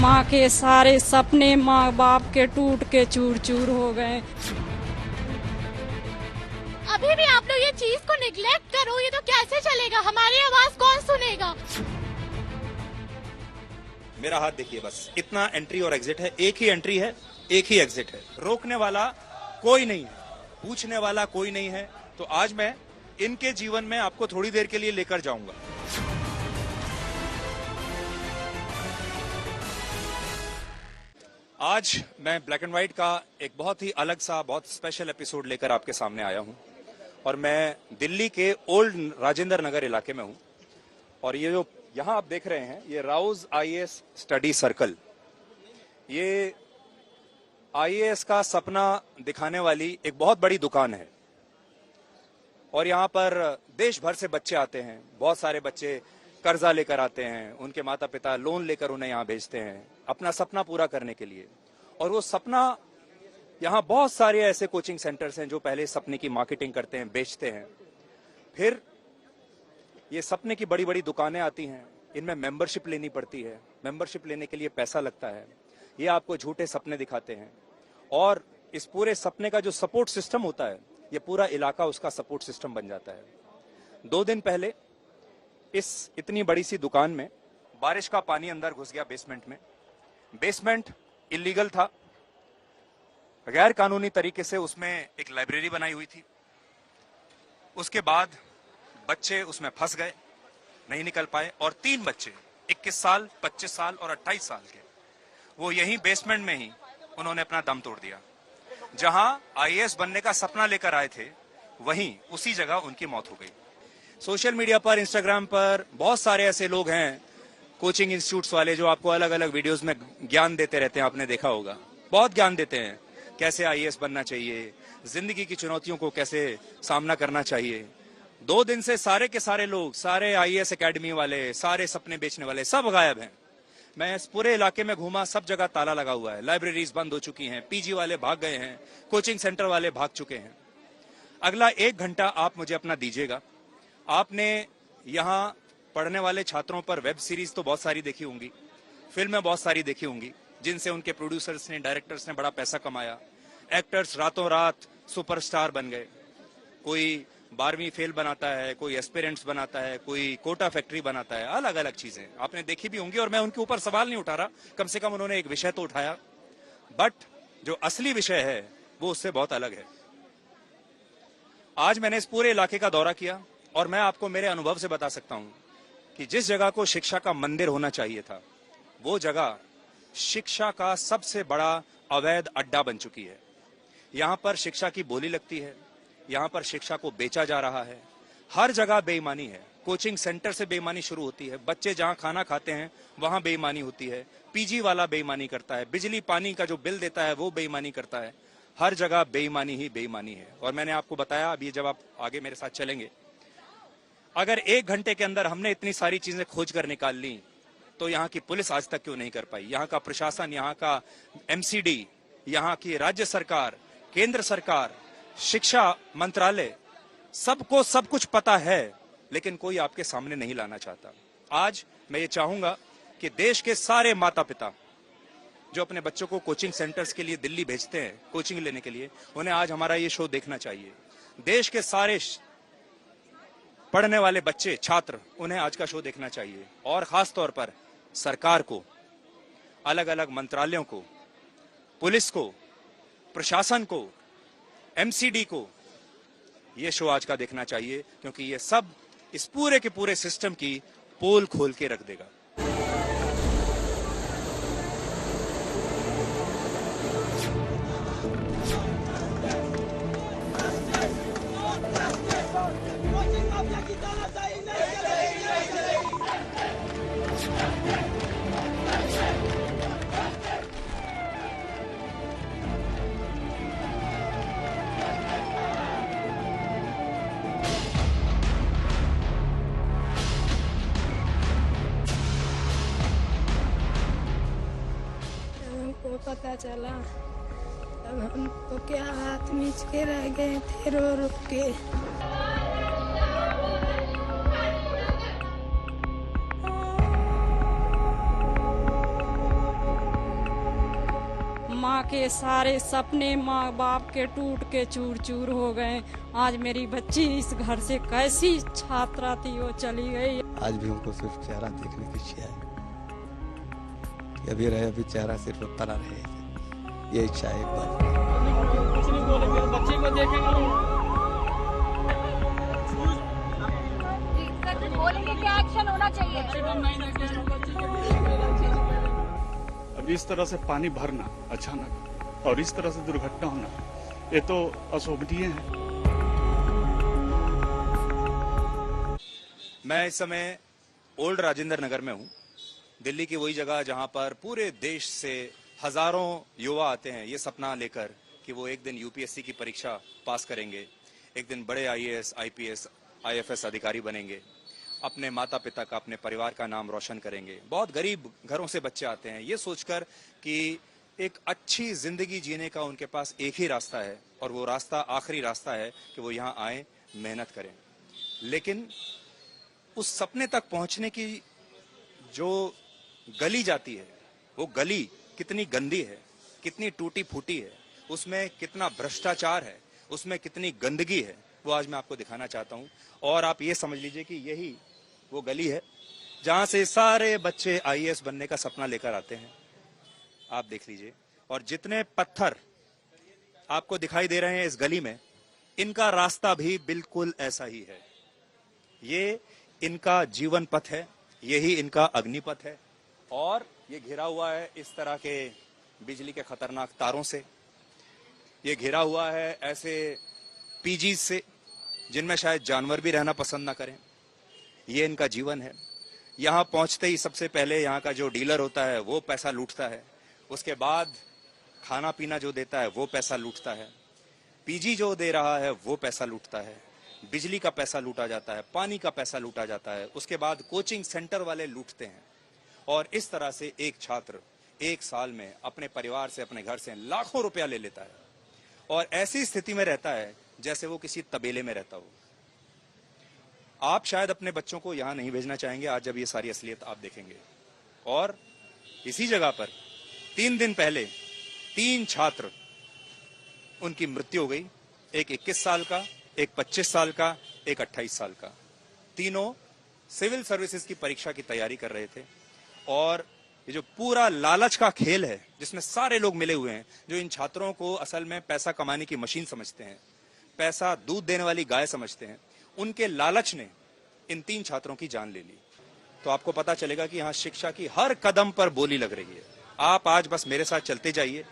माँ के सारे सपने माँ बाप के टूट के चूर चूर हो गए। अभी भी आप लोग ये चीज को निगलेक्ट करो, ये तो कैसे चलेगा? हमारी आवाज कौन सुनेगा? मेरा हाथ देखिए, बस इतना एंट्री और एग्जिट है, एक ही एंट्री है, एक ही एग्जिट है। रोकने वाला कोई नहीं है, पूछने वाला कोई नहीं है। तो आज मैं इनके जीवन में आपको थोड़ी देर के लिए लेकर जाऊंगा। आज मैं ब्लैक एंड व्हाइट का एक बहुत ही अलग सा, बहुत स्पेशल एपिसोड लेकर आपके सामने आया हूं। और मैं दिल्ली के ओल्ड राजेंद्र नगर इलाके में हूं। और ये जो यहां आप देख रहे हैं, ये राउज आईएएस स्टडी सर्कल, ये आईएएस का सपना दिखाने वाली एक बहुत बड़ी दुकान है। और यहाँ पर देश भर से बच्चे आते हैं, बहुत सारे बच्चे कर्जा लेकर आते हैं, उनके माता पिता लोन लेकर उन्हें यहाँ भेजते हैं अपना सपना पूरा करने के लिए। और वो सपना, यहाँ बहुत सारे ऐसे कोचिंग सेंटर्स हैं जो पहले सपने की मार्केटिंग करते हैं, बेचते हैं। फिर ये सपने की बड़ी बड़ी दुकानें आती हैं, इनमें मेंबरशिप लेनी पड़ती है, मेंबरशिप लेने के लिए पैसा लगता है। ये आपको झूठे सपने दिखाते हैं। और इस पूरे सपने का जो सपोर्ट सिस्टम होता है, ये पूरा इलाका उसका सपोर्ट सिस्टम बन जाता है। 2 दिन पहले इस इतनी बड़ी सी दुकान में बारिश का पानी अंदर घुस गया बेसमेंट में। बेसमेंट इलीगल था, गैर कानूनी तरीके से उसमें एक लाइब्रेरी बनाई हुई थी। उसके बाद बच्चे उसमें फंस गए, नहीं निकल पाए। और 3 बच्चे 21 साल, 25 साल और 28 साल के, वो यहीं बेसमेंट में ही उन्होंने अपना दम तोड़ दिया। जहां आईएएस बनने का सपना लेकर आए थे, वहीं उसी जगह उनकी मौत हो गई। सोशल मीडिया पर, इंस्टाग्राम पर बहुत सारे ऐसे लोग हैं, कोचिंग इंस्टीट्यूट्स वाले, जो आपको अलग अलग वीडियोस में ज्ञान देते रहते हैं। आपने देखा होगा, बहुत ज्ञान देते हैं, कैसे आईएएस बनना चाहिए, जिंदगी की चुनौतियों को कैसे सामना करना चाहिए। 2 दिन से सारे के सारे लोग, सारे आईएएस एकेडमी वाले, सारे सपने बेचने वाले सब गायब हैं। मैं इस पूरे इलाके में घूमा, सब जगह ताला लगा हुआ है, लाइब्रेरीज बंद हो चुकी हैं, पीजी वाले भाग गए हैं, कोचिंग सेंटर वाले भाग चुके हैं। अगला 1 घंटा आप मुझे अपना दीजिएगा। आपने यहाँ पढ़ने वाले छात्रों पर वेब सीरीज तो बहुत सारी देखी होंगी, फिल्में बहुत सारी देखी होंगी, जिनसे उनके प्रोड्यूसर्स ने, डायरेक्टर्स ने बड़ा पैसा कमाया। एक्टर्स रातों रात सुपरस्टार बन गए। कोई 12वीं फेल बनाता है, कोई एस्पिरेंट्स बनाता है, कोई कोटा फैक्ट्री बनाता है, अलग अलग चीजें आपने देखी भी होंगी। और मैं उनके ऊपर सवाल नहीं उठा रहा, कम से कम उन्होंने एक विषय तो उठाया। बट जो असली विषय है वो उससे बहुत अलग है। आज मैंने इस पूरे इलाके का दौरा किया और मैं आपको मेरे अनुभव से बता सकता हूं कि जिस जगह को शिक्षा का मंदिर होना चाहिए था, वो जगह शिक्षा का सबसे बड़ा अवैध अड्डा बन चुकी है। यहां पर शिक्षा की बोली लगती है, यहां पर शिक्षा को बेचा जा रहा है। हर जगह बेईमानी है। कोचिंग सेंटर से बेईमानी शुरू होती है, बच्चे जहां खाना खाते हैं वहां बेईमानी होती है, पीजी वाला बेईमानी करता है, बिजली पानी का जो बिल देता है वो बेईमानी करता है। हर जगह बेईमानी ही बेईमानी है। और मैंने आपको बताया, अभी जब आप आगे मेरे साथ चलेंगे, अगर 1 घंटे के अंदर हमने इतनी सारी चीजें खोज कर निकाल ली, तो यहाँ की पुलिस आज तक क्यों नहीं कर पाई? यहाँ का प्रशासन, यहाँ का एमसीडी, यहाँ की राज्य सरकार, केंद्र सरकार, शिक्षा मंत्रालय, सबको सब कुछ पता है, लेकिन कोई आपके सामने नहीं लाना चाहता। आज मैं ये चाहूंगा कि देश के सारे माता पिता जो अपने बच्चों को कोचिंग सेंटर्स के लिए दिल्ली भेजते हैं कोचिंग लेने के लिए, उन्हें आज हमारा ये शो देखना चाहिए। देश के सारे पढ़ने वाले बच्चे, छात्र, उन्हें आज का शो देखना चाहिए। और खास तौर पर सरकार को, अलग अलग मंत्रालयों को, पुलिस को, प्रशासन को, एमसीडी को ये शो आज का देखना चाहिए, क्योंकि ये सब इस पूरे के पूरे सिस्टम की पोल खोल के रख देगा। पता चला तब हम तो क्या हाथ मीच के रह गए थे रो रो के। के सारे सपने माँ बाप के टूट के चूर चूर हो गए। आज मेरी बच्ची इस घर से कैसी छात्रा थी वो चली गई। आज भी हमको सिर्फ चेहरा देखने की इच्छा है, अभी रहे अभी चेहरा सिर्फ तना रहे, ये इच्छा है। एक बार कुछ नहीं बोलेंगे, बच्चे को देखेंगे, बोलेंगे क्या एक्शन होना चाहिए। अब इस तरह से पानी भरना अचानक और इस तरह से दुर्घटना होना, ये तो अशोभनीय है। मैं इस समय ओल्ड राजेंद्र नगर में हूं, दिल्ली की वही जगह जहां पर पूरे देश से हजारों युवा आते हैं ये सपना लेकर कि वो एक दिन यूपीएससी की परीक्षा पास करेंगे, एक दिन बड़े आईएएस, आईपीएस, आईएफएस अधिकारी बनेंगे, अपने माता पिता का, अपने परिवार का नाम रोशन करेंगे। बहुत गरीब घरों से बच्चे आते हैं ये सोचकर कि एक अच्छी जिंदगी जीने का उनके पास एक ही रास्ता है और वो रास्ता आखिरी रास्ता है कि वो यहाँ आए, मेहनत करें। लेकिन उस सपने तक पहुंचने की जो गली जाती है, वो गली कितनी गंदी है, कितनी टूटी फूटी है, उसमें कितना भ्रष्टाचार है, उसमें कितनी गंदगी है, वो आज मैं आपको दिखाना चाहता हूं। और आप ये समझ लीजिए कि यही वो गली है जहां से सारे बच्चे आईएएस बनने का सपना लेकर आते हैं। आप देख लीजिए, और जितने पत्थर आपको दिखाई दे रहे हैं इस गली में, इनका रास्ता भी बिल्कुल ऐसा ही है। ये इनका जीवन पथ है, यही इनका अग्निपथ है, और ये घिरा हुआ है इस तरह के बिजली के खतरनाक तारों से, ये घिरा हुआ है ऐसे पीजीज से जिनमें शायद जानवर भी रहना पसंद ना करें। ये इनका जीवन है। यहाँ पहुंचते ही सबसे पहले यहाँ का जो डीलर होता है वो पैसा लूटता है, उसके बाद खाना पीना जो देता है वो पैसा लूटता है, पीजी जो दे रहा है वो पैसा लूटता है, बिजली का पैसा लूटा जाता है, पानी का पैसा लूटा जाता है, उसके बाद कोचिंग सेंटर वाले लूटते हैं। और इस तरह से एक छात्र एक साल में अपने परिवार से, अपने घर से लाखों रुपया ले लेता है और ऐसी स्थिति में रहता है जैसे वो किसी तबेले में रहता हो। आप शायद अपने बच्चों को यहां नहीं भेजना चाहेंगे आज जब ये सारी असलियत आप देखेंगे। और इसी जगह पर 3 दिन पहले 3 छात्र, उनकी मृत्यु हो गई। एक 21 साल का, एक 25 साल का, एक 28 साल का। तीनों सिविल सर्विसेज की परीक्षा की तैयारी कर रहे थे। और ये जो पूरा लालच का खेल है जिसमें सारे लोग मिले हुए हैं, जो इन छात्रों को असल में पैसा कमाने की मशीन समझते हैं, पैसा दूध देने वाली गाय समझते हैं, उनके लालच ने इन 3 छात्रों की जान ले ली। तो आपको पता चलेगा कि यहाँ शिक्षा की हर कदम पर बोली लग रही है। आप आज बस मेरे साथ चलते जाइए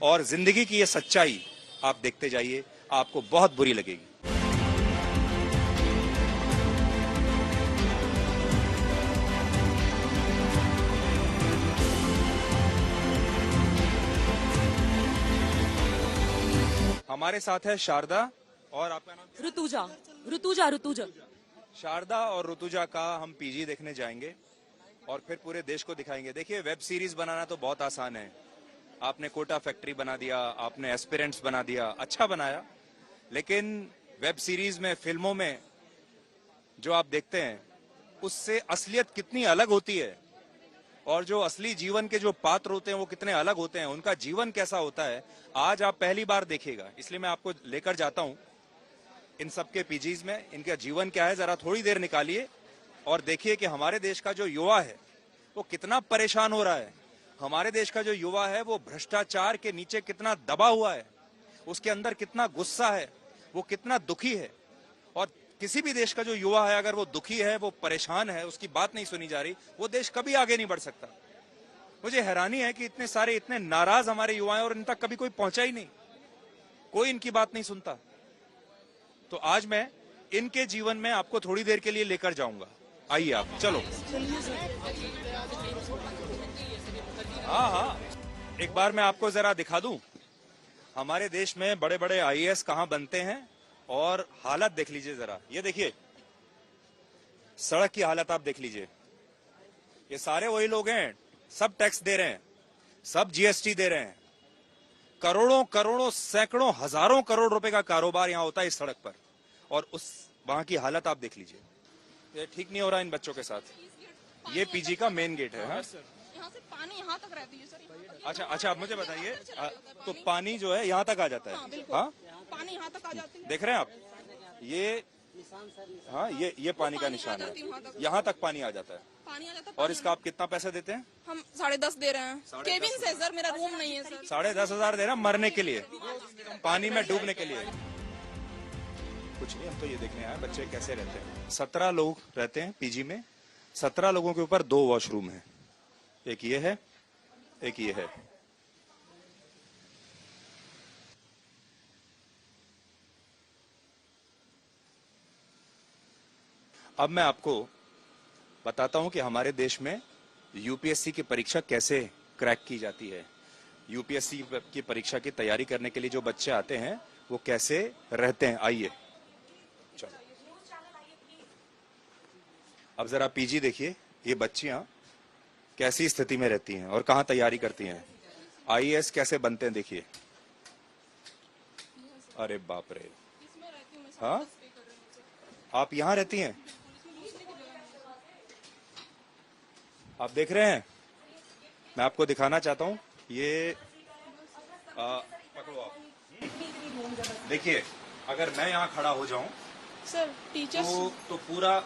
और जिंदगी की ये सच्चाई आप देखते जाइए, आपको बहुत बुरी लगेगी। हमारे साथ है शारदा, और आपका नाम? ऋतुजा। ऋतुजा। ऋतुजा। शारदा और ऋतुजा का हम पीजी देखने जाएंगे और फिर पूरे देश को दिखाएंगे। देखिए, वेब सीरीज बनाना तो बहुत आसान है। आपने कोटा फैक्ट्री बना दिया, आपने एस्पिरेंट्स बना दिया, अच्छा बनाया, लेकिन वेब सीरीज में, फिल्मों में जो आप देखते हैं उससे असलियत कितनी अलग होती है, और जो असली जीवन के जो पात्र होते हैं वो कितने अलग होते हैं, उनका जीवन कैसा होता है, आज आप पहली बार देखिएगा। इसलिए मैं आपको लेकर जाता हूं इन सबके पीजीज में। इनका जीवन क्या है, जरा थोड़ी देर निकालिए और देखिए कि हमारे देश का जो युवा है वो कितना परेशान हो रहा है। हमारे देश का जो युवा है वो भ्रष्टाचार के नीचे कितना दबा हुआ है, उसके अंदर कितना गुस्सा है, वो कितना दुखी है। और किसी भी देश का जो युवा है अगर वो दुखी है, वो परेशान है, उसकी बात नहीं सुनी जा रही, वो देश कभी आगे नहीं बढ़ सकता। मुझे हैरानी है कि इतने सारे, इतने नाराज हमारे युवा हैं और इन तक कभी कोई पहुंचा ही नहीं, कोई इनकी बात नहीं सुनता। तो आज मैं इनके जीवन में आपको थोड़ी देर के लिए लेकर जाऊंगा। आइए आप, चलो। हाँ, एक बार मैं आपको जरा दिखा दूं हमारे देश में बड़े बड़े आईएएस कहां बनते हैं, और हालत देख लीजिए जरा। ये देखिए सड़क की हालत, आप देख लीजिए। ये सारे वही लोग हैं, सब टैक्स दे रहे हैं, सब जीएसटी दे रहे हैं, करोड़ों करोड़ों, सैकड़ों, हजारों करोड़ रुपए का कारोबार यहाँ होता है इस सड़क पर, और उस वहां की हालत आप देख लीजिए। ये ठीक नहीं हो रहा इन बच्चों के साथ। ये पीजी का मेन गेट है। हाँ? यहाँ से पानी यहाँ तक रहती है सर। अच्छा अच्छा, आप मुझे बताइए, तो पानी जो है यहाँ तक आ जाता है? हाँ, पानी यहाँ तक आ जाती है। देख रहे हैं आप, ये हाँ, ये पानी का निशान है, यहाँ तक पानी आ जाता है। पानी आ जाता है। और इसका आप कितना पैसा देते हैं? हम 10.5 दे रहे हैं। केबिन से सर, मेरा रूम नहीं है सर। 10,500 दे रहा मरने के लिए, पानी में डूबने के लिए? कुछ नहीं, हम तो ये देखने आए बच्चे कैसे रहते हैं। 17 लोग रहते हैं पीजी में, 17 लोगों के ऊपर 2 वॉशरूम है, एक ये है, एक ये है। अब मैं आपको बताता हूं कि हमारे देश में यूपीएससी की परीक्षा कैसे क्रैक की जाती है। यूपीएससी की परीक्षा की तैयारी करने के लिए जो बच्चे आते हैं वो कैसे रहते हैं, आइए चलो। अब जरा पीजी देखिए, ये बच्चियां कैसी स्थिति में रहती हैं और कहां तैयारी करती हैं। आईएएस कैसे बनते हैं देखिए। अरे बाप रे, हाँ, आप यहां रहती हैं? आप देख रहे हैं, मैं आपको दिखाना चाहता हूं, ये पकड़ो आप, देखिए, अगर मैं यहाँ खड़ा हो जाऊं सर, टीचर्स तो पूरा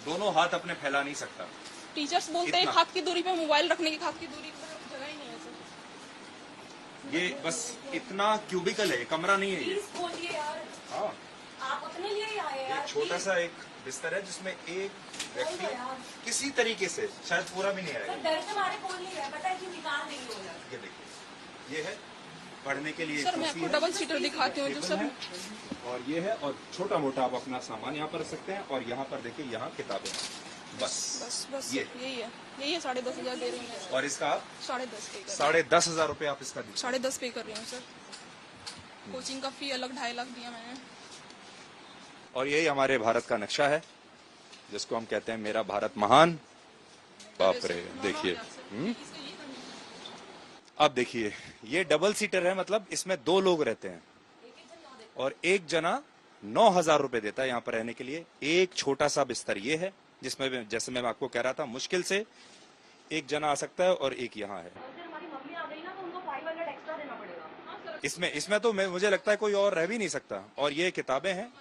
दोनों हाथ अपने फैला नहीं सकता। टीचर्स बोलते हैं इतना। हाथ की दूरी पे मोबाइल रखने की, हाथ की दूरी पर जगह ही नहीं है सर। ये बस इतना क्यूबिकल है, कमरा नहीं है ये। बोलिए यार, हाँ, आप अपने लिए ही आए ये यार। छोटा सा एक बिस्तर है जिसमें एक व्यक्ति किसी तरीके से, शायद पूरा भी नहीं आएगा। डर के मारे बोल नहीं रहा, पता है कि निकाल नहीं हो जाए। ये देखिए, ये है पढ़ने के लिए सर मैं कुर्सी आपको है, डबल सीटर दिखाती हूँ जो टेबल सर। है, और ये है, और छोटा मोटा आप अपना सामान यहाँ पर रख सकते हैं। और यहाँ पर देखिए, यहाँ किताबें, बस बस ये यही है 10,500 दे रही हूँ मैं। और इसका 10.5 पे कर 10,500 रुपए आप इसका दीजिए। 10.5 पे कर रही हूँ सर। कोचिंग का फी अलग 2.5 लाख दिया मैंने। और यही हमारे भारत का नक्शा है जिसको हम कहते हैं मेरा भारत महान। बाप रे, देखिए, अब देखिए, ये डबल सीटर है, मतलब इसमें 2 लोग रहते हैं और एक जना 9,000 रुपए देता है यहाँ पर रहने के लिए। एक छोटा सा बिस्तर ये है जिसमें, जैसे मैं आपको कह रहा था, मुश्किल से एक जना आ सकता है और एक यहाँ है। हमारी मम्मी आ गई ना तो उनको 500 एक्स्ट्रा देना पड़ेगा। इसमें तो मुझे लगता है कोई और रह भी नहीं सकता। और ये किताबें हैं,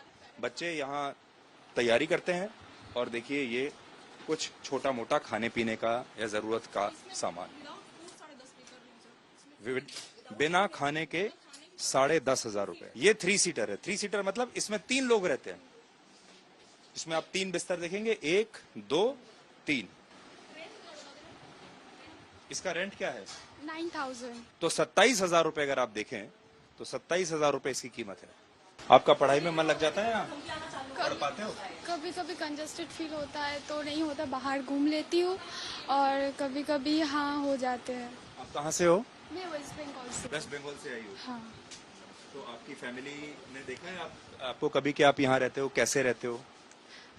बच्चे यहाँ तैयारी करते हैं। और देखिए, ये कुछ छोटा मोटा खाने पीने का या जरूरत का सामान, बिना खाने के 10,500 रुपए। ये 3 सीटर है। 3 सीटर मतलब इसमें 3 लोग रहते हैं। इसमें आप 3 बिस्तर देखेंगे, 1 2 3। इसका रेंट क्या है? 9,000। तो 27,000 रुपए अगर आप देखें तो 27,000 रुपए इसकी कीमत है। आपका पढ़ाई में मन लग जाता है? यहाँ पढ़ पाते हो? कभी कभी कंजस्टेड फील होता है तो नहीं होता, बाहर घूम लेती हूँ, और कभी कभी हाँ हो जाते हैं। आप कहाँ से हो? मैं वेस्ट बंगाल से। वेस्ट बंगाल से आई हो? हाँ। तो आपकी फैमिली ने देखा है आपको कभी कि आप यहाँ रहते हो, कैसे रहते हो?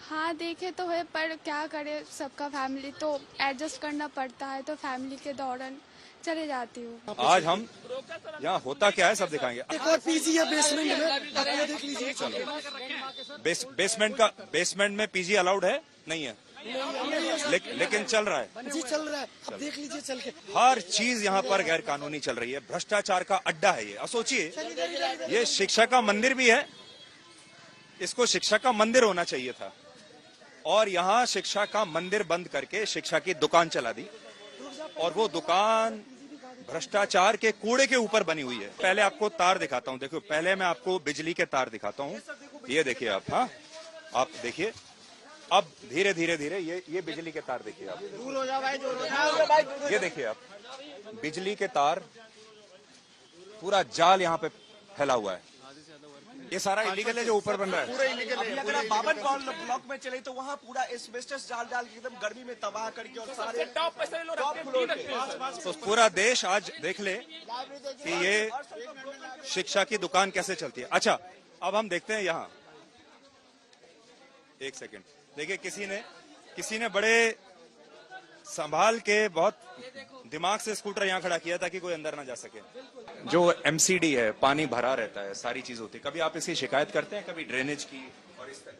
हाँ देखे तो है, पर क्या करे, सबका फैमिली तो एडजस्ट करना पड़ता है, तो फैमिली के दौरान चले जाती हूँ। आज हम यहाँ होता क्या है सब दिखाएंगे। एक और पीजी है बेसमेंट में, आप ये देख लीजिए। बेसमेंट में पीजी अलाउड है? नहीं है, लेकिन चल रहा है जी, चल रहा है, आप देख लीजिए चल के। हर चीज यहाँ पर गैर कानूनी चल रही है, भ्रष्टाचार का अड्डा है ये। अब सोचिए, ये शिक्षा का मंदिर भी है, इसको शिक्षा का मंदिर होना चाहिए था, और यहाँ शिक्षा का मंदिर बंद करके शिक्षा की दुकान चला दी, और वो दुकान भ्रष्टाचार के कूड़े के ऊपर बनी हुई है। पहले आपको तार दिखाता हूँ, देखो, पहले मैं आपको बिजली के तार दिखाता हूँ। ये देखिए आप, हाँ, आप देखिए, अब धीरे धीरे धीरे ये बिजली के तार देखिए आप, दूर हो जाओ भाई, दूर हो जाओ। ये देखिए आप, बिजली के तार, पूरा जाल यहाँ पे फैला हुआ है। ये सारा इलीगल है जो ऊपर बन रहा है, पूरा इलीगल है। अगर आप बाबन ब्लॉक में चले तो वहाँ पूरा एस्बेस्टस डाल के एकदम गर्मी में तबाह करके, और सारे टॉप फ्लोर पे तो पूरा देश आज देख ले कि ये शिक्षा की दुकान कैसे चलती है। अच्छा, अब हम देखते हैं यहाँ, एक सेकंड, देखिए, किसी ने बड़े संभाल के, बहुत दिमाग से स्कूटर यहाँ खड़ा किया ताकि कोई अंदर ना जा सके। जो एमसीडी है, पानी भरा रहता है, सारी चीज होती है, कभी आप इसकी शिकायत करते हैं, कभी ड्रेनेज की? और इस तरह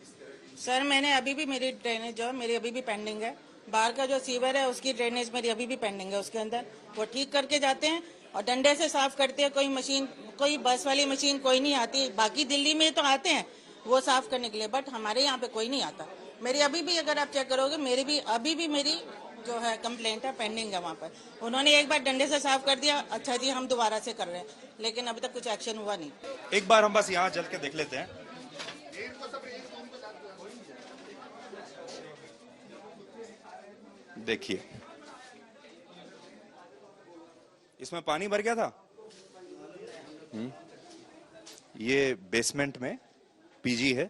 सर मैंने अभी भी, मेरी ड्रेनेज जो है मेरी अभी भी पेंडिंग है, बाहर का जो सीवर है उसकी ड्रेनेज मेरी अभी भी पेंडिंग है, उसके अंदर वो ठीक करके जाते हैं और डंडे से साफ करते हैं। कोई मशीन, कोई बस वाली मशीन कोई नहीं आती। बाकी दिल्ली में तो आते हैं वो साफ करने के लिए, बट हमारे यहाँ पे कोई नहीं आता। मेरी अभी भी, अगर आप चेक करोगे, मेरी भी अभी भी मेरी जो है कंप्लेंट है पेंडिंग है वहाँ पर। उन्होंने एक बार डंडे से साफ कर दिया, अच्छा जी हम दोबारा से कर रहे हैं, लेकिन अभी तक कुछ एक्शन हुआ नहीं। एक बार हम बस यहाँ चल के देख लेते हैं। देखिए, इसमें पानी भर गया था। ये बेसमेंट में पीजी है।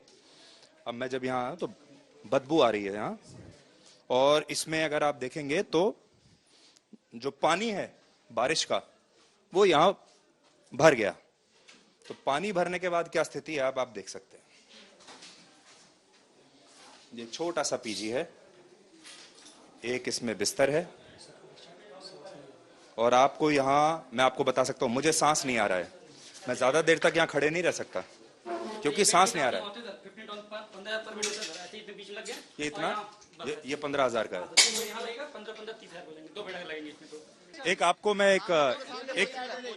अब मैं जब यहाँ आया तो बदबू आ रही है यहाँ, और इसमें अगर आप देखेंगे तो जो पानी है बारिश का वो यहाँ भर गया। तो पानी भरने के बाद क्या स्थिति है अब आप देख सकते हैं। ये छोटा सा पीजी है, एक इसमें बिस्तर है, और आपको यहाँ मैं आपको बता सकता हूँ, मुझे सांस नहीं आ रहा है। मैं ज्यादा देर तक यहाँ खड़े नहीं रह सकता क्योंकि सांस नहीं आ रहा है। ये इतना, ये 15,000 का है। एक आपको मैं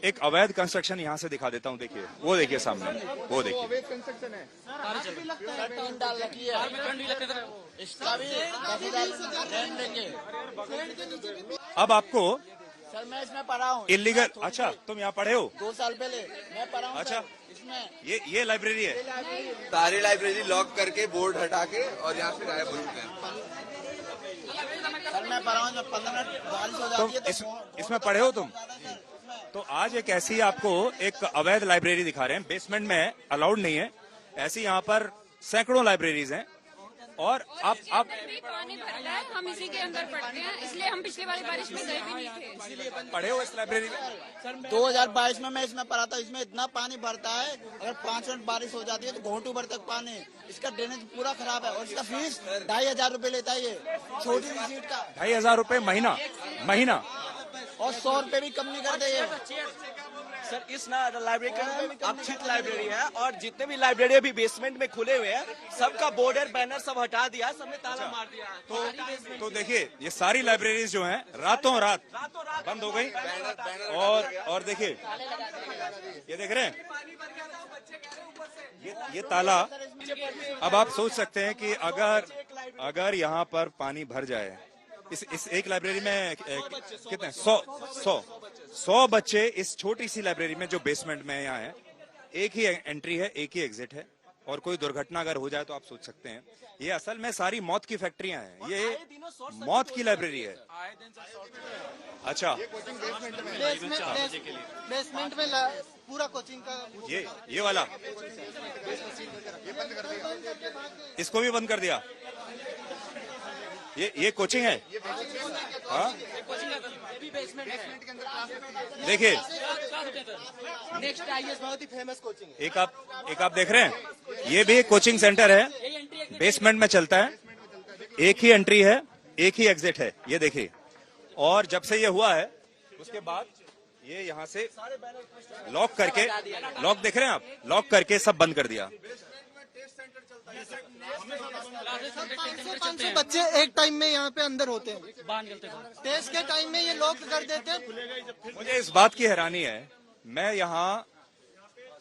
एक अवैध कंस्ट्रक्शन यहाँ से दिखा देता हूँ। देखिए, वो देखिए सामने, वो देखिए। अब आपको सर मैं इसमें पढ़ा हूँ इलीगल। अच्छा, तुम यहाँ पढ़े हो? 2 साल पहले मैं पढ़ा हूँ। अच्छा, इसमें ये लाइब्रेरी है। सारी लाइब्रेरी लॉक करके बोर्ड हटा के और यहाँ से गायब हो चुके हैं। सर मैं पढ़ा हूँ, 15 मिनट बारिश हो जाती है तो इसमें पढ़े हो तुम? तो आज एक ऐसी आपको एक अवैध लाइब्रेरी दिखा रहे हैं। बेसमेंट में अलाउड नहीं है। ऐसी यहाँ पर सैकड़ों लाइब्रेरीज हैं, और आप पानी भरता है, हम इसी के अंदर पढ़ते हैं, इसलिए हम पिछली वाली बारिश में गए भी नहीं थे। पढ़े हो इस लाइब्रेरी में? 2022 में मैं इसमें पढ़ा था। इसमें इतना पानी भरता है, अगर 5 मिनट बारिश हो जाती है तो घोंटू भर तक पानी। इसका ड्रेनेज पूरा खराब है, और इसका फीस 2,500 रुपए लेता है। ये छोटी सी सीट का 2,500 रुपए महीना, और 100 रुपए भी कम नहीं करते ये। सर इस लाइब्रेरी का अच्छी लाइब्रेरी है, और जितने भी लाइब्रेरी अभी बेसमेंट में खुले हुए हैं सबका बोर्डर बैनर सब हटा दिया, सबने ताला मार दिया। तो देखिए, ये सारी लाइब्रेरीज जो हैं रातों रात बंद हो गई। और देखिए, ये देख रहे हैं, ये ताला। अब आप सोच सकते हैं कि अगर यहाँ पर पानी भर जाए, इस एक लाइब्रेरी में कितने 100 बच्चे इस छोटी सी लाइब्रेरी में जो बेसमेंट में यहाँ है, एक ही एंट्री है, एक ही एग्जिट है, और कोई दुर्घटना अगर हो जाए तो आप सोच सकते हैं। ये असल में सारी मौत की फैक्ट्रियां हैं, ये मौत की लाइब्रेरी है। अच्छा, बेसमेंट में पूरा कोचिंग का ये वाला इसको भी बंद कर दिया। ये कोचिंग है। हाँ, देखिए, नेक्स्ट आईएएस बहुत ही फेमस कोचिंग है। एक आप देख रहे हैं, ये भी एक कोचिंग सेंटर है, बेसमेंट में चलता है, एक ही एंट्री है, एक ही एग्जिट है। ये देखिए, और जब से ये हुआ है उसके बाद ये यहाँ से लॉक करके, लॉक देख रहे हैं आप, लॉक करके सब बंद कर दिया। 500 बच्चे एक टाइम में यहाँ पे अंदर होते हैं। टेस्ट के टाइम में ये लॉक कर देते हैं। मुझे इस बात की हैरानी है, मैं यहाँ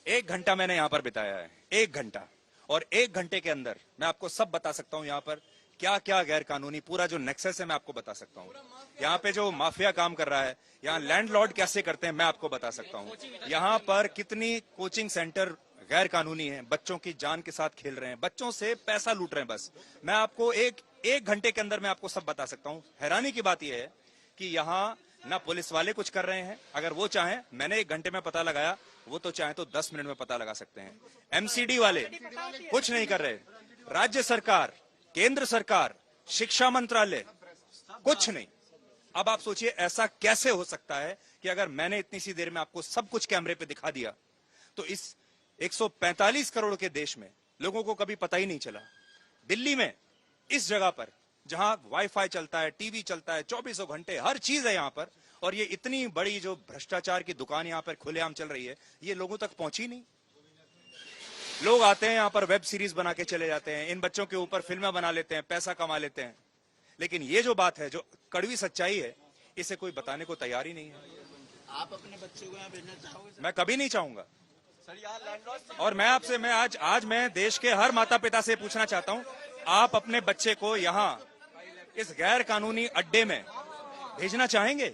1 घंटा मैंने यहाँ पर बिताया है, 1 घंटा, और 1 घंटे के अंदर मैं आपको सब बता सकता हूँ यहाँ पर क्या क्या गैर कानूनी, पूरा जो नेक्सस है मैं आपको बता सकता हूँ। यहाँ पे जो माफिया काम कर रहा है, यहाँ लैंडलॉर्ड कैसे करते हैं मैं आपको बता सकता हूँ। यहाँ पर कितनी कोचिंग सेंटर गैर कानूनी है, बच्चों की जान के साथ खेल रहे हैं, बच्चों से पैसा लूट रहे हैं। बस मैं आपको एक घंटे के अंदर मैं आपको सब बता सकता हूँ। हैरानी की बात यह है कि यहाँ ना पुलिस वाले कुछ कर रहे हैं, अगर वो चाहें, मैंने 1 घंटे में पता लगाया, वो तो चाहे तो 10 मिनट में पता लगा सकते हैं। एमसीडी वाले कुछ नहीं कर रहे, राज्य सरकार, केंद्र सरकार, शिक्षा मंत्रालय, कुछ नहीं। अब आप सोचिए ऐसा कैसे हो सकता है कि अगर मैंने इतनी सी देर में आपको सब कुछ कैमरे पे दिखा दिया तो इस 145 करोड़ के देश में लोगों को कभी पता ही नहीं चला। दिल्ली में इस जगह पर जहां वाईफाई चलता है, टीवी चलता है, 24 घंटे हर चीज है यहाँ पर, और ये इतनी बड़ी जो भ्रष्टाचार की दुकान यहाँ पर खुलेआम चल रही है, ये लोगों तक पहुंची नहीं। लोग आते हैं यहाँ पर, वेब सीरीज बना के चले जाते हैं, इन बच्चों के ऊपर फिल्में बना लेते हैं, पैसा कमा लेते हैं। लेकिन ये जो बात है, जो कड़वी सच्चाई है, इसे कोई बताने को तैयार ही नहीं है। आप अपने बच्चे को यहाँ भेजना चाहोगे? मैं कभी नहीं चाहूंगा। और मैं आपसे, मैं आज मैं देश के हर माता पिता से पूछना चाहता हूं, आप अपने बच्चे को यहाँ इस गैर कानूनी अड्डे में भेजना चाहेंगे?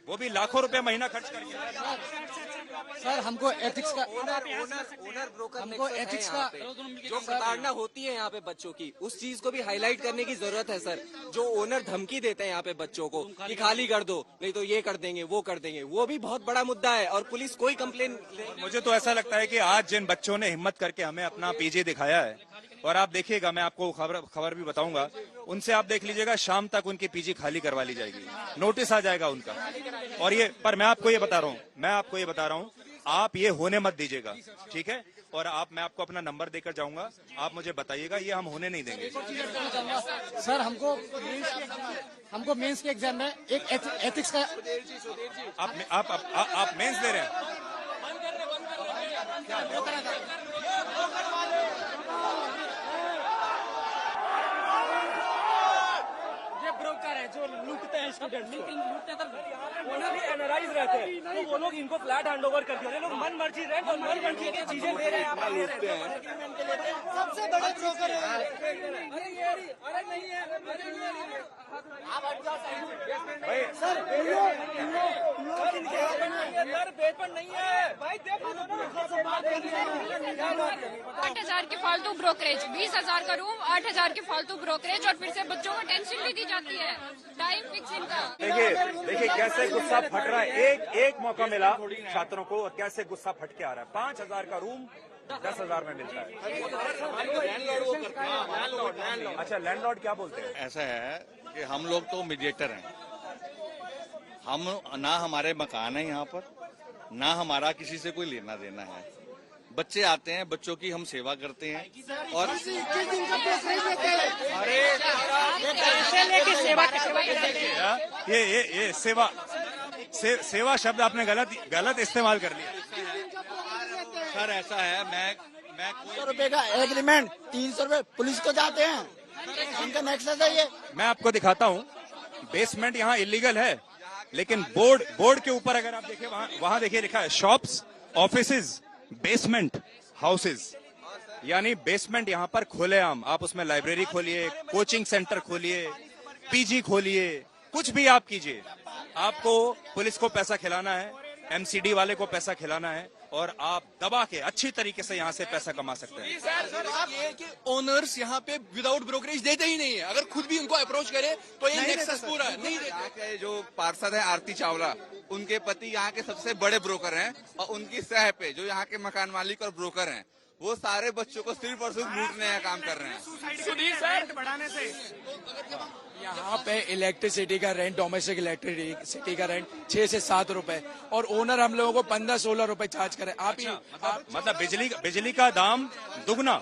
वो भी लाखों रुपए महीना खर्च करके। सर हमको एथिक्स का ओनर ब्रोकर हमको एथिक्स का जो प्रताड़ना होती है यहाँ पे बच्चों की, उस चीज को भी हाईलाइट करने की जरूरत है सर। जो ओनर धमकी देते हैं यहाँ पे बच्चों को कि खाली कर दो, नहीं तो ये कर देंगे, वो कर देंगे, वो भी बहुत बड़ा मुद्दा है और पुलिस कोई कंप्लेन। मुझे तो ऐसा लगता है कि आज जिन बच्चों ने हिम्मत करके हमें अपना पीजी दिखाया है, और आप देखिएगा, मैं आपको खबर भी बताऊंगा, उनसे आप देख लीजिएगा, शाम तक उनकी पीजी खाली करवा ली जाएगी, नोटिस आ जाएगा उनका। और ये, पर मैं आपको ये बता रहा हूँ, आप ये होने मत दीजिएगा, ठीक है? और मैं आपको अपना नंबर देकर जाऊंगा, आप मुझे बताइएगा, ये हम होने नहीं देंगे। सर हमको मेंस के एग्जाम में एक एथिक्स का। आप मेंस दे रहे हैं? ब्रोकर है जो लूटते हैं स्टूडेंट, लेकिन लूटते तो ओनर भी एनआरआईज रहते हैं, तो वो लोग इनको फ्लैट हैंडओवर कर दिया। ये लोग मन मर्जी रेंट और मन मर्जी की चीजें दे रहे हैं। सबसे बड़े ब्रोकर है। अरे नहीं है, आप हट जाओ सर। बेचपन नहीं है भाई, देखो 8,000 की फालतू ब्रोकरेज, 20,000 का रूम, 8,000 की फालतू ब्रोकरेज, और फिर से बच्चों को टेंशन भी दी जाती है। टाइम फिक्स इनका। देखिए कैसे गुस्सा फट रहा है। एक मौका मिला छात्रों को और कैसे गुस्सा फट के आ रहा है। 5,000 का रूम 10,000 में मिलता है। अच्छा, लैंडलॉर्ड क्या बोलते हैं? ऐसा है कि हम लोग तो मीडिएटर हैं, हम ना हमारे मकान है यहाँ पर, ना हमारा किसी से कोई लेना देना है। बच्चे आते हैं, बच्चों की हम सेवा करते हैं और ये सेवा शब्द आपने गलत इस्तेमाल कर लिया। सर ऐसा है, मैं 100 रुपए का एग्रीमेंट, 300 रुपए पुलिस को जाते हैं, इनका नेक्सस है ये। मैं आपको दिखाता हूँ, बेसमेंट यहाँ इलीगल है, लेकिन बोर्ड के ऊपर अगर आप देखिए, वहां देखिए लिखा है शॉप्स, ऑफिसेज, बेसमेंट हाउसेज, यानी बेसमेंट यहाँ पर खुलेआम। आप उसमें लाइब्रेरी खोलिए, कोचिंग सेंटर खोलिए, पीजी खोलिए, कुछ भी आप कीजिए। आपको पुलिस को पैसा खिलाना है, एमसीडी वाले को पैसा खिलाना है, और आप दबा के अच्छी तरीके से यहाँ से पैसा कमा सकते हैं। सर ये कि ओनर्स यहाँ पे विदाउट ब्रोकरेज देते ही नहीं है। अगर खुद भी उनको अप्रोच करे तो ये नेक्सस पूरा नहीं देते। यहाँ के जो पार्षद है आरती चावला, उनके पति यहाँ के सबसे बड़े ब्रोकर हैं, और उनकी सह पे जो यहाँ के मकान मालिक और ब्रोकर हैं, वो सारे बच्चों को सिर्फ और सिर्फ लूटने का काम कर रहे हैं। सुधीर सर बढ़ाने से यहाँ पे इलेक्ट्रिसिटी का रेंट, डोमेस्टिक इलेक्ट्रिसिटी का रेंट 6 से 7 रुपए, और ओनर हम लोगों को 15-16 रुपए चार्ज करे। मतलब बिजली का दाम दुगना।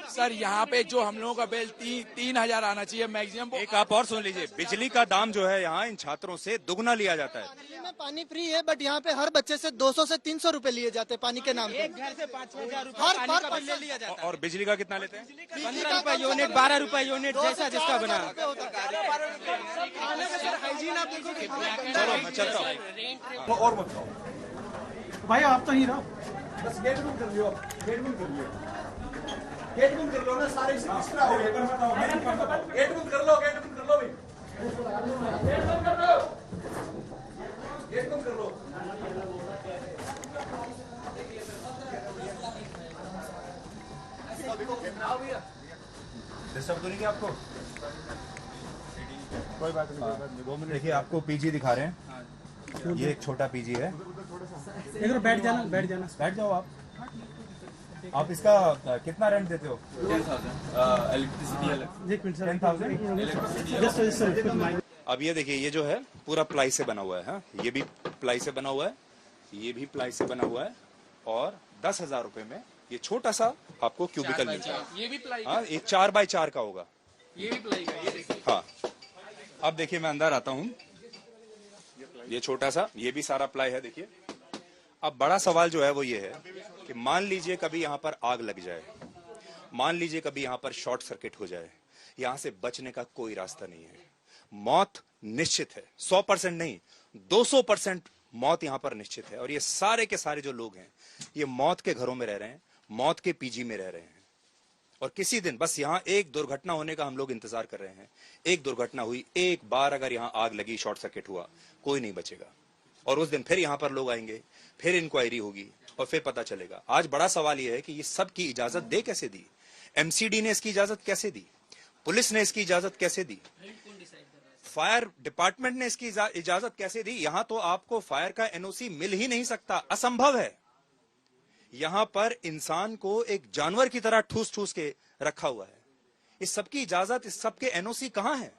सर यहाँ पे जो हम लोगों का बिल 3,000 आना चाहिए मैक्सिमम। एक आप और सुन लीजिए, बिजली का दाम जो है यहाँ इन छात्रों से दुगना लिया जाता है। दिल्ली में पानी फ्री है, बट यहाँ पे हर बच्चे से 200 से 300 रुपए लिए जाते हैं पानी के नाम पे। एक घर से 5,000 हर रुपए लिया जाता है। और बिजली का कितना लेते हैं? 15 रुपए यूनिट, 12 रुपए यूनिट, जैसा जिसका बना। चलो मैं चलता हूँ। और बताओ भाई, आप तो ही रहो, बस गेट बंद कर लियो, गेट बंद कर लियो, गेट बंद कर लो ना, सारे एक्स्ट्रा हो गए। गेट बंद कर लो, गेट बंद कर लो भाई, गेट बंद कर लो, गेट बंद कर लो। डिस्टर्ब तो नहीं किया आपको? कोई बात नहीं, 2 मिनट। देखिए आपको पीजी दिखा रहे हैं, ये एक छोटा पीजी है। इधर बैठ जाना, बैठ जाओ आप इसका कितना रेंट देते हो? 10,000 इलेक्ट्रिसिटी अलग। 10,000। अब ये देखिए, ये जो है पूरा प्लाई से बना हुआ है। हाँ, ये भी प्लाई से बना हुआ है, ये भी प्लाई से बना हुआ है, और 10,000 रुपए में ये छोटा सा आपको क्यूबिकल मिलता है। ये भी प्लाई, हाँ, ये 4x4 का होगा। ये भी प्लाई का, ये देखिए। हाँ, अब देखिए मैं अंदर आता हूँ, ये छोटा सा, ये भी सारा प्लाई है। देखिए अब बड़ा सवाल जो है वो ये है कि मान लीजिए कभी यहाँ पर आग लग जाए, मान लीजिए कभी यहाँ पर शॉर्ट सर्किट हो जाए, यहां से बचने का कोई रास्ता नहीं है। मौत निश्चित है, 100% नहीं 200% मौत यहां पर निश्चित है। और ये सारे के सारे जो लोग हैं ये मौत के घरों में रह रहे हैं, मौत के पीजी में रह रहे हैं। और किसी दिन बस यहां एक दुर्घटना होने का हम लोग इंतजार कर रहे हैं। एक दुर्घटना हुई, एक बार अगर यहां आग लगी, शॉर्ट सर्किट हुआ, कोई नहीं बचेगा। और उस दिन फिर यहां पर लोग आएंगे, फिर इंक्वायरी होगी और फिर पता चलेगा। आज बड़ा सवाल यह है कि ये सब की इजाजत दे कैसे दी? एमसीडी ने इसकी इजाजत कैसे दी? पुलिस ने इसकी इजाजत कैसे दी? फायर डिपार्टमेंट ने इसकी इजाजत कैसे दी? यहां तो आपको फायर का एनओसी मिल ही नहीं सकता, असंभव है। यहां पर इंसान को एक जानवर की तरह ठूस ठूस के रखा हुआ है। इस सबकी इजाजत, इस सबके एनओसी कहां है?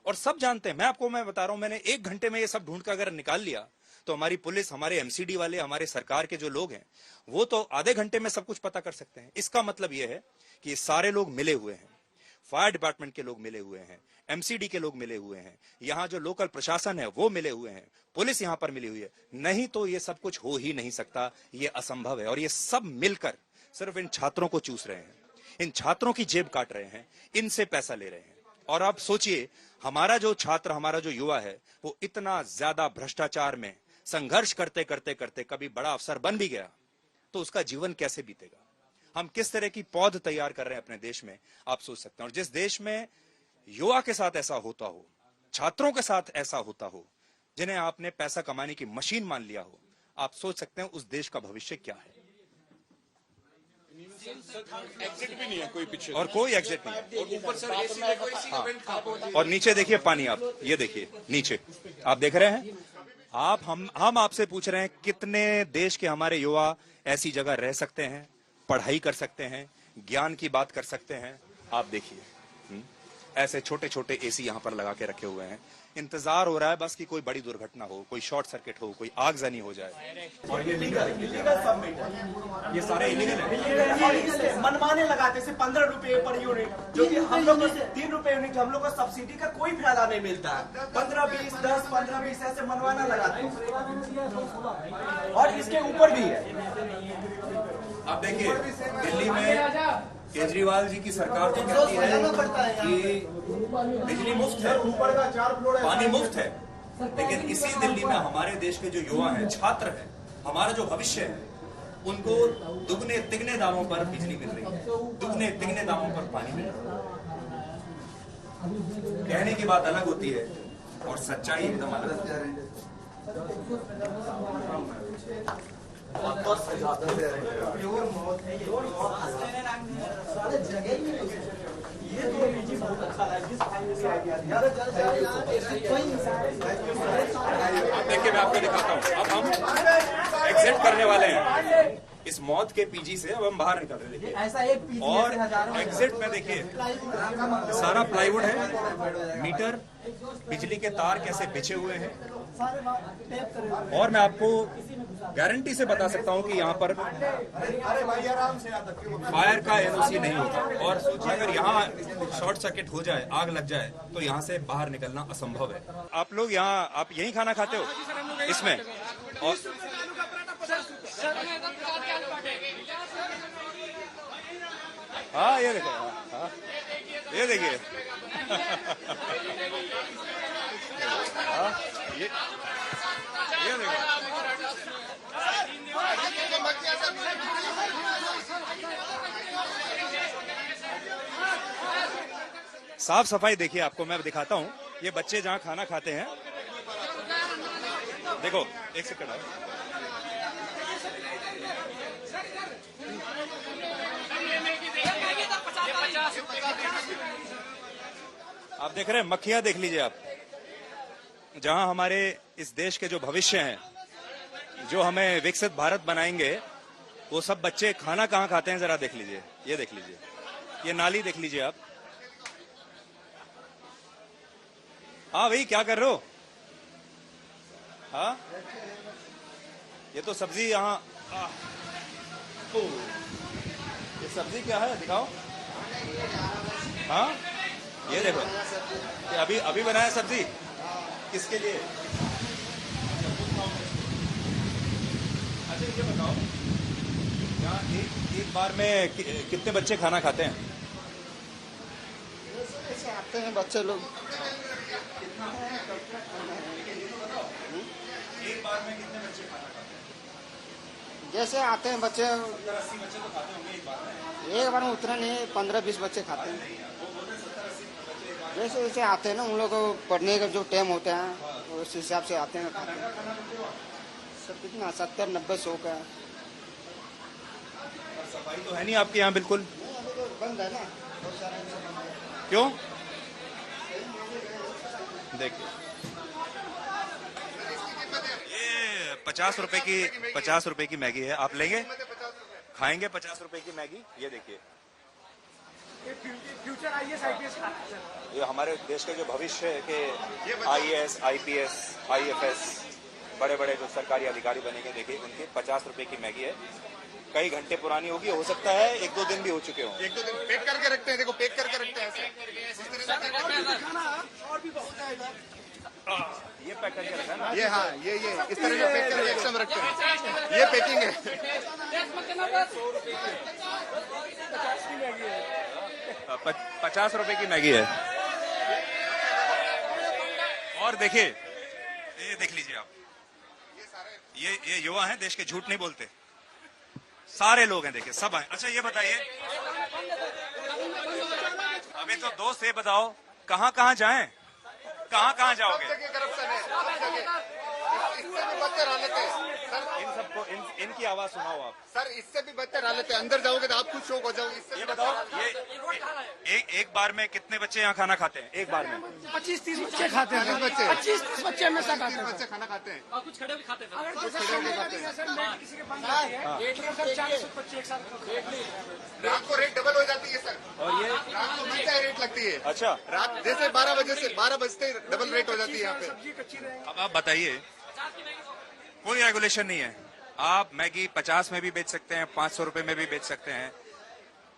और सब जानते हैं। मैं बता रहा हूं, मैंने 1 घंटे में ये सब ढूंढ कर अगर निकाल लिया तो हमारी पुलिस, हमारे एमसीडी वाले, हमारे सरकार के जो लोग हैं वो तो आधे घंटे में सब कुछ पता कर सकते हैं। इसका मतलब यह है कि ये सारे लोग मिले हुए हैं। फायर डिपार्टमेंट के लोग मिले हुए हैं, एमसीडी के लोग मिले हुए हैं, यहां जो लोकल प्रशासन है वो मिले हुए हैं, पुलिस यहां पर मिली हुई है। नहीं तो ये सब कुछ हो ही नहीं सकता, ये असंभव है। और ये सब मिलकर सिर्फ इन छात्रों को चूस रहे हैं, इन छात्रों की जेब काट रहे हैं, इनसे पैसा ले रहे हैं। और आप सोचिए, हमारा जो छात्र, हमारा जो युवा है वो इतना ज्यादा भ्रष्टाचार में संघर्ष करते करते करते कभी बड़ा अफसर बन भी गया तो उसका जीवन कैसे बीतेगा? हम किस तरह की पौध तैयार कर रहे हैं अपने देश में, आप सोच सकते हैं। और जिस देश में युवा के साथ ऐसा होता हो, छात्रों के साथ ऐसा होता हो, जिन्हें आपने पैसा कमाने की मशीन मान लिया हो, आप सोच सकते हैं उस देश का भविष्य क्या है। एग्जिट भी नहीं है कोई पीछे, और कोई एग्जिट नहीं है। और ऊपर सर एसी देखो, एसी का वेंट हाँ। और नीचे देखिए पानी, आप ये देखिए नीचे, आप देख रहे हैं। आप हम आपसे पूछ रहे हैं कितने देश के हमारे युवा ऐसी जगह रह सकते हैं, पढ़ाई कर सकते हैं, ज्ञान की बात कर सकते हैं। आप देखिए ऐसे छोटे छोटे एसी यहां पर लगा के रखे हुए हैं। इंतजार हो रहा है बस कि कोई बड़ी दुर्घटना हो, कोई शॉर्ट सर्किट हो, कोई आगजनी हो जाए। और ये लीगल सबमिट, ये सारे इलीगल है। मनमाने लगाते से 15 रुपए पर यूनिट, जो कि हम लोग को 3 रुपए यूनिट, हम लोग को सब्सिडी का कोई फायदा नहीं मिलता है। 15, 20, 10, 15, 20 ऐसे मनमाना लगाते हैं। और इसके ऊपर भी है। अब देखिए दिल्ली में केजरीवाल जी की सरकार तो कहती है कि बिजली मुफ्त है, पानी मुफ्त है, लेकिन इसी दिल्ली में हमारे देश के जो युवा हैं, छात्र हैं, हमारा जो भविष्य है, उनको दुगने तिगने दामों पर बिजली मिल रही है, दुगने तिगने दामों पर पानी मिल रहा है। कहने की बात अलग होती है और सच्चाई एकदम अलग है। देखिए मैं आपको दिखाता हूँ। अब हम एग्जिट करने वाले हैं इस मौत के पीजी से। अब हम बाहर निकल रहे हैं और एग्जिट में देखिए सारा प्लाईवुड है, मीटर, बिजली के तार कैसे बिछे हुए हैं। और मैं आपको गारंटी से बता सकता हूं कि यहाँ पर फायर का एनओसी नहीं होता। और सोचिए अगर यहाँ शॉर्ट सर्किट हो जाए, आग लग जाए, तो यहाँ से बाहर निकलना असंभव है। आप लोग यहाँ, आप यही खाना खाते हो इसमें? और हाँ ये देखो, हाँ ये देखिए ये देखो। साफ सफाई देखिए, आपको मैं दिखाता हूँ। ये बच्चे जहाँ खाना खाते हैं, देखो एक सेकंड, आप देख रहे हैं मक्खियां, देख लीजिए आप। जहां हमारे इस देश के जो भविष्य हैं, जो हमें विकसित भारत बनाएंगे, वो सब बच्चे खाना कहाँ खाते हैं जरा देख लीजिए। ये देख लीजिए, ये नाली देख लीजिए आप। हाँ भाई क्या कर रहे हो? हाँ ये तो सब्जी यहाँ, ये सब्जी क्या है दिखाओ। हाँ ये देखो, ये अभी बनाया सब्जी। किसके लिए? अच्छा ये बताओ, यहाँ एक बार में कितने बच्चे खाना खाते हैं? आते हैं बच्चे लोग। एक बार में कितने बच्चे खाना खाते हैं? जैसे आते हैं बच्चे, 70-80 बच्चे तो खाते होंगे एक बार में। एक बार में उतना नहीं, 15-20 बच्चे खाते हैं। जैसे जैसे आते हैं ना, उन लोग को पढ़ने का जो टाइम होता है उस हिसाब से आते हैं खाते हैं। सब कितना 70-90 100 का। सफाई तो है नहीं आपके यहाँ बिल्कुल? बंद है ना, बहुत सारा क्यों? देखिए ये 50 रुपए की मैगी है। आप लेंगे, खाएंगे 50 रुपए की मैगी? ये देखिए, फ्यूचर IAS IPS ये हमारे देश के जो भविष्य के IAS IPS IFS बड़े बड़े जो सरकारी अधिकारी बनेंगे, देखिए उनकी 50 रुपए की मैगी है। कई घंटे पुरानी होगी, हो सकता है 1-2 दिन भी हो चुके हों। 1-2 दिन पैक करके रखते हैं, देखो पैक करके रखते हैं ऐसे। और भी बहुत है इधर। ये पैक करके रखा है ना? ये हाँ, ये इस तरह से पैक करके एक्स्ट्रा में रखते हैं। ये पैकिंग है। 50 रुपए की मैगी है। और देखिए, ये देख लीजिए आप, ये युवा हैं, देश के, झूठ नहीं बोलते, सारे लोग हैं, देखिए सब हैं। अच्छा ये बताइए, अभी तो दोस्त, ये बताओ कहाँ कहाँ जाएं, कहाँ कहाँ जाओगे? करप्शन है, इससे भी बदतर हालत है सर। इन सबको इनकी आवाज सुनाओ आप। सर इससे भी बदतर हालत है, अंदर जाओगे तो आप खुद शौक हो जाओगे। ये बताओ, ये एक बार में कितने बच्चे यहाँ खाना खाते हैं? एक बार में 25-30 बच्चे खाते हैं। 25-30 बच्चे हमेशा खाते हैं। बच्चे खाना खाते हैं। कुछ खड़े भी खाते हैं। अगर किसी के पास सब 40 बच्चे एक साथ खाते हैं। रात को रेट डबल हो जाती है सर। और ये रात को मन चाहे रेट लगती है। अच्छा, रात जैसे 12 बजते डबल रेट हो जाती है यहाँ पे। अब आप बताइए, कोई रेगुलेशन नहीं है, आप मैगी 50 में भी बेच सकते हैं, 500 रुपए में भी बेच सकते हैं।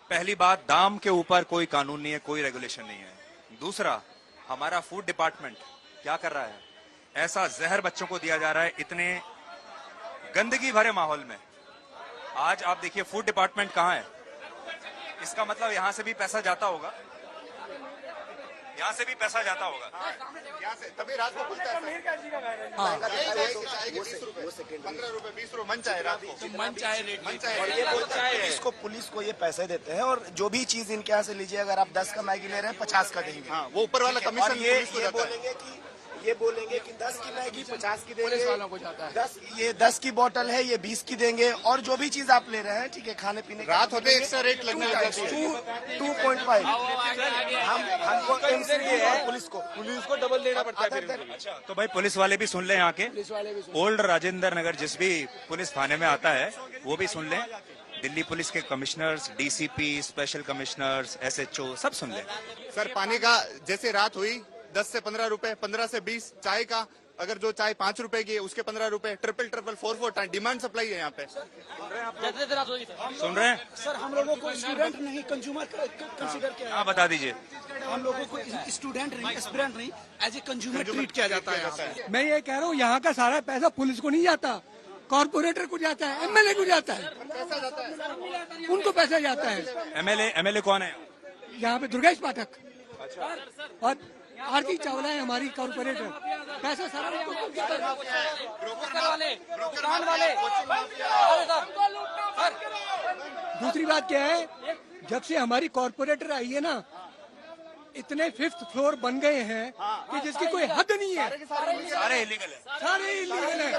पहली बात, दाम के ऊपर कोई कानून नहीं है, कोई रेगुलेशन नहीं है। दूसरा, हमारा फूड डिपार्टमेंट क्या कर रहा है? ऐसा जहर बच्चों को दिया जा रहा है इतने गंदगी भरे माहौल में। आज आप देखिए फूड डिपार्टमेंट कहाँ है? इसका मतलब यहाँ से भी पैसा जाता होगा, यहाँ से भी पैसा जाता होगा। यहाँ से तभी रात को खुलता है। 15 रुपए 20 रुपए मन चाहे रात को, मन चाहे रेट, मन चाहे। और ये बोलते हैं पुलिस को ये पैसे देते हैं, और जो भी चीज इनके यहाँ से लीजिए, अगर आप 10 का मैगी ले रहे हैं 50 का देंगे। हाँ, वो ऊपर वाला कमीशन ये बोलेंगे कि 10 की मैगी 50 की देंगे, 10 की बोतल है ये 20 की देंगे, और जो भी चीज आप ले रहे हैं, ठीक है, खाने पीने रात होते एक्स्ट्रा रेट लगने लग जाती है। 2.5 हमको पुलिस को डबल देना पड़ता है। अच्छा, तो भाई पुलिस वाले भी सुन लें, यहाँ के ओल्ड राजेंद्र नगर जिस भी पुलिस थाने में आता है वो भी सुन लें। दिल्ली पुलिस के commissioners, DCP, special commissioners, SHO सब सुन लें। सर पानी का जैसे रात हुई 10 से 15 रुपए, 15 से 20। चाय का अगर जो चाय 5 रुपए की है उसके 15 रुपए, 4 डिमांड सप्लाई है यहाँ पे। सुन रहे हैं सर? हम लोगों को स्टूडेंट नहीं, कंज्यूमर कंसीडर किया। हाँ, बता दीजिए। हम लोगों को स्टूडेंट नहीं, एस्पिरेंट नहीं, एज ए कंज्यूमर ट्रीट किया जाता है। मैं ये कह रहा हूँ, यहाँ का सारा पैसा पुलिस को नहीं जाता, कॉर्पोरेटर को जाता है, MLA को जाता है, उनको पैसा जाता है। MLA कौन है? यहाँ पे दुर्गेश पाठक और आरती चावला है हमारी कॉर्पोरेटर। पैसा सारा दूसरी बात क्या है, जब से हमारी कॉर्पोरेटर आई है ना, इतने 5th फ्लोर बन गए हैं कि जिसकी कोई हद नहीं है। सारे इलीगल है, सारे इलीगल है,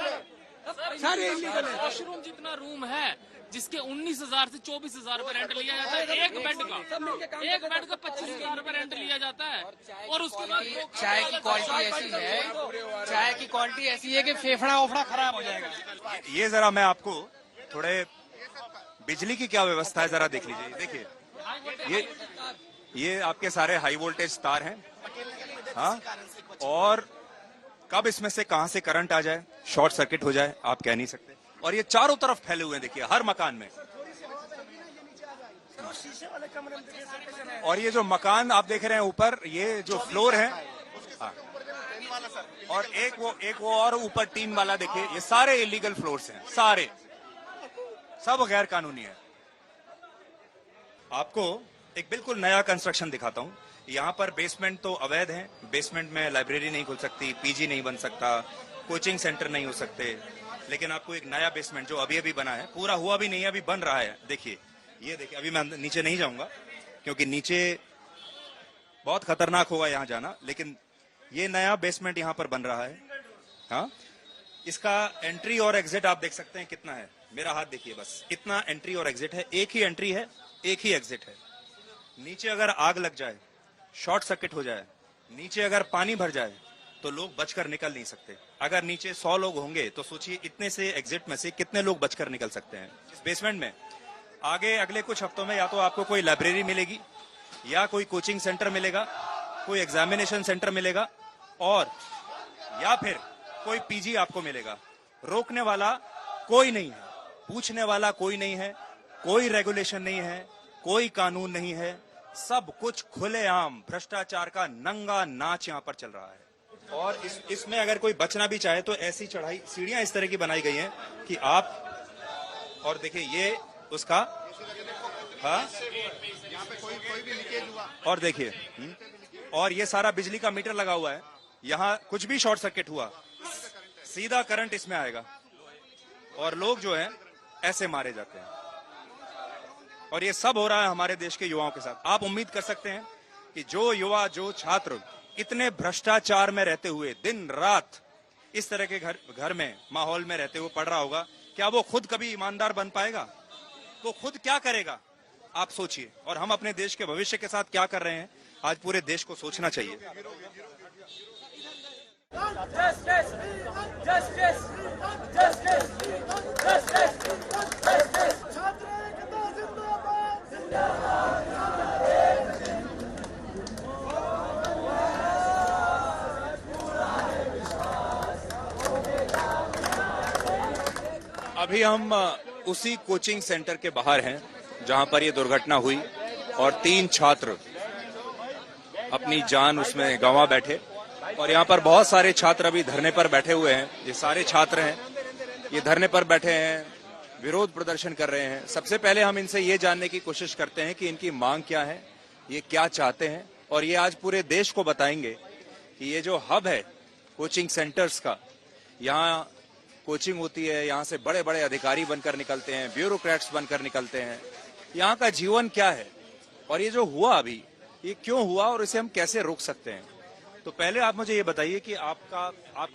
सारे इलीगल है। मशरूम जितना रूम है जिसके 19,000 से 24,000 रुपए रेंट लिया जाता है, एक बेड का 25,000 रुपए रेंट लिया जाता है। और उसके बाद चाय की क्वालिटी ऐसी है, चाय की क्वालिटी ऐसी है कि फेफड़ा ओफड़ा खराब हो जाएगा। ये जरा मैं आपको थोड़े बिजली की क्या व्यवस्था है जरा देख लीजिए। देखिए ये आपके सारे हाई वोल्टेज तार हैं, हाँ, और कब इसमें से कहां से करंट आ जाए, शॉर्ट सर्किट हो जाए, आप कह नहीं सकते। और ये चारों तरफ फैले हुए हैं, देखिए हर मकान में। और ये जो मकान आप देख रहे हैं ऊपर, ये जो फ्लोर है, हाँ, और एक वो और ऊपर 3 वाला देखिए, ये सारे इलीगल फ्लोर्स हैं, सारे सब गैर कानूनी है। आपको एक बिल्कुल नया कंस्ट्रक्शन दिखाता हूं। यहाँ पर बेसमेंट तो अवैध है, बेसमेंट में लाइब्रेरी नहीं खुल सकती, पीजी नहीं बन सकता, कोचिंग सेंटर नहीं हो सकते। लेकिन आपको एक नया बेसमेंट जो अभी अभी बना है, पूरा हुआ भी नहीं है, अभी बन रहा है, देखिए, ये देखिए। अभी मैं नीचे नहीं जाऊंगा क्योंकि नीचे बहुत खतरनाक होगा यहाँ जाना, लेकिन ये नया बेसमेंट यहाँ पर बन रहा है। हाँ, इसका एंट्री और एग्जिट आप देख सकते हैं कितना है, मेरा हाथ देखिए, बस इतना एंट्री और एग्जिट है, एक ही एंट्री है, एक ही एग्जिट है। नीचे अगर आग लग जाए, शॉर्ट सर्किट हो जाए, नीचे अगर पानी भर जाए तो लोग बचकर निकल नहीं सकते। अगर नीचे 100 लोग होंगे तो सोचिए इतने से एग्जिट में से कितने लोग बचकर निकल सकते हैं। इस बेसमेंट में आगे अगले कुछ हफ्तों में या तो आपको कोई लाइब्रेरी मिलेगी, या कोई कोचिंग सेंटर मिलेगा, कोई एग्जामिनेशन सेंटर मिलेगा, और या फिर कोई पीजी आपको मिलेगा। रोकने वाला कोई नहीं है, पूछने वाला कोई नहीं है, कोई रेगुलेशन नहीं है, कोई कानून नहीं है, सब कुछ खुलेआम भ्रष्टाचार का नंगा नाच यहाँ पर चल रहा है। और इसमें अगर कोई बचना भी चाहे तो ऐसी चढ़ाई, सीढ़ियां इस तरह की बनाई गई हैं कि आप, और देखिए ये उसका, हाँ, कोई भी लीकेज हुआ, और देखिए, और ये सारा बिजली का मीटर लगा हुआ है, यहाँ कुछ भी शॉर्ट सर्किट हुआ सीधा करंट इसमें आएगा, और लोग जो है ऐसे मारे जाते हैं। और ये सब हो रहा है हमारे देश के युवाओं के साथ। आप उम्मीद कर सकते हैं कि जो युवा, जो छात्र इतने भ्रष्टाचार में रहते हुए दिन रात इस तरह के घर में, माहौल में रहते हुए पढ़ रहा होगा, क्या वो खुद कभी ईमानदार बन पाएगा? वो खुद क्या करेगा? आप सोचिए। और हम अपने देश के भविष्य के साथ क्या कर रहे हैं, आज पूरे देश को सोचना चाहिए। अभी हम उसी कोचिंग सेंटर के बाहर हैं जहां पर ये दुर्घटना हुई और 3 छात्र अपनी जान उसमें गंवा बैठे। और यहाँ पर बहुत सारे छात्र अभी धरने पर बैठे हुए हैं। ये सारे छात्र हैं, ये धरने पर बैठे हैं, विरोध प्रदर्शन कर रहे हैं। सबसे पहले हम इनसे ये जानने की कोशिश करते हैं कि इनकी मांग क्या है, ये क्या चाहते हैं, और ये आज पूरे देश को बताएंगे कि ये जो हब है कोचिंग सेंटर्स का, यहाँ कोचिंग होती है, यहाँ से बड़े बड़े अधिकारी बनकर निकलते हैं, ब्यूरोक्रेट्स बनकर निकलते हैं। यहाँ का जीवन क्या है, और ये जो हुआ अभी, ये क्यों हुआ और इसे हम कैसे रोक सकते हैं? तो पहले आप मुझे ये बताइए कि आप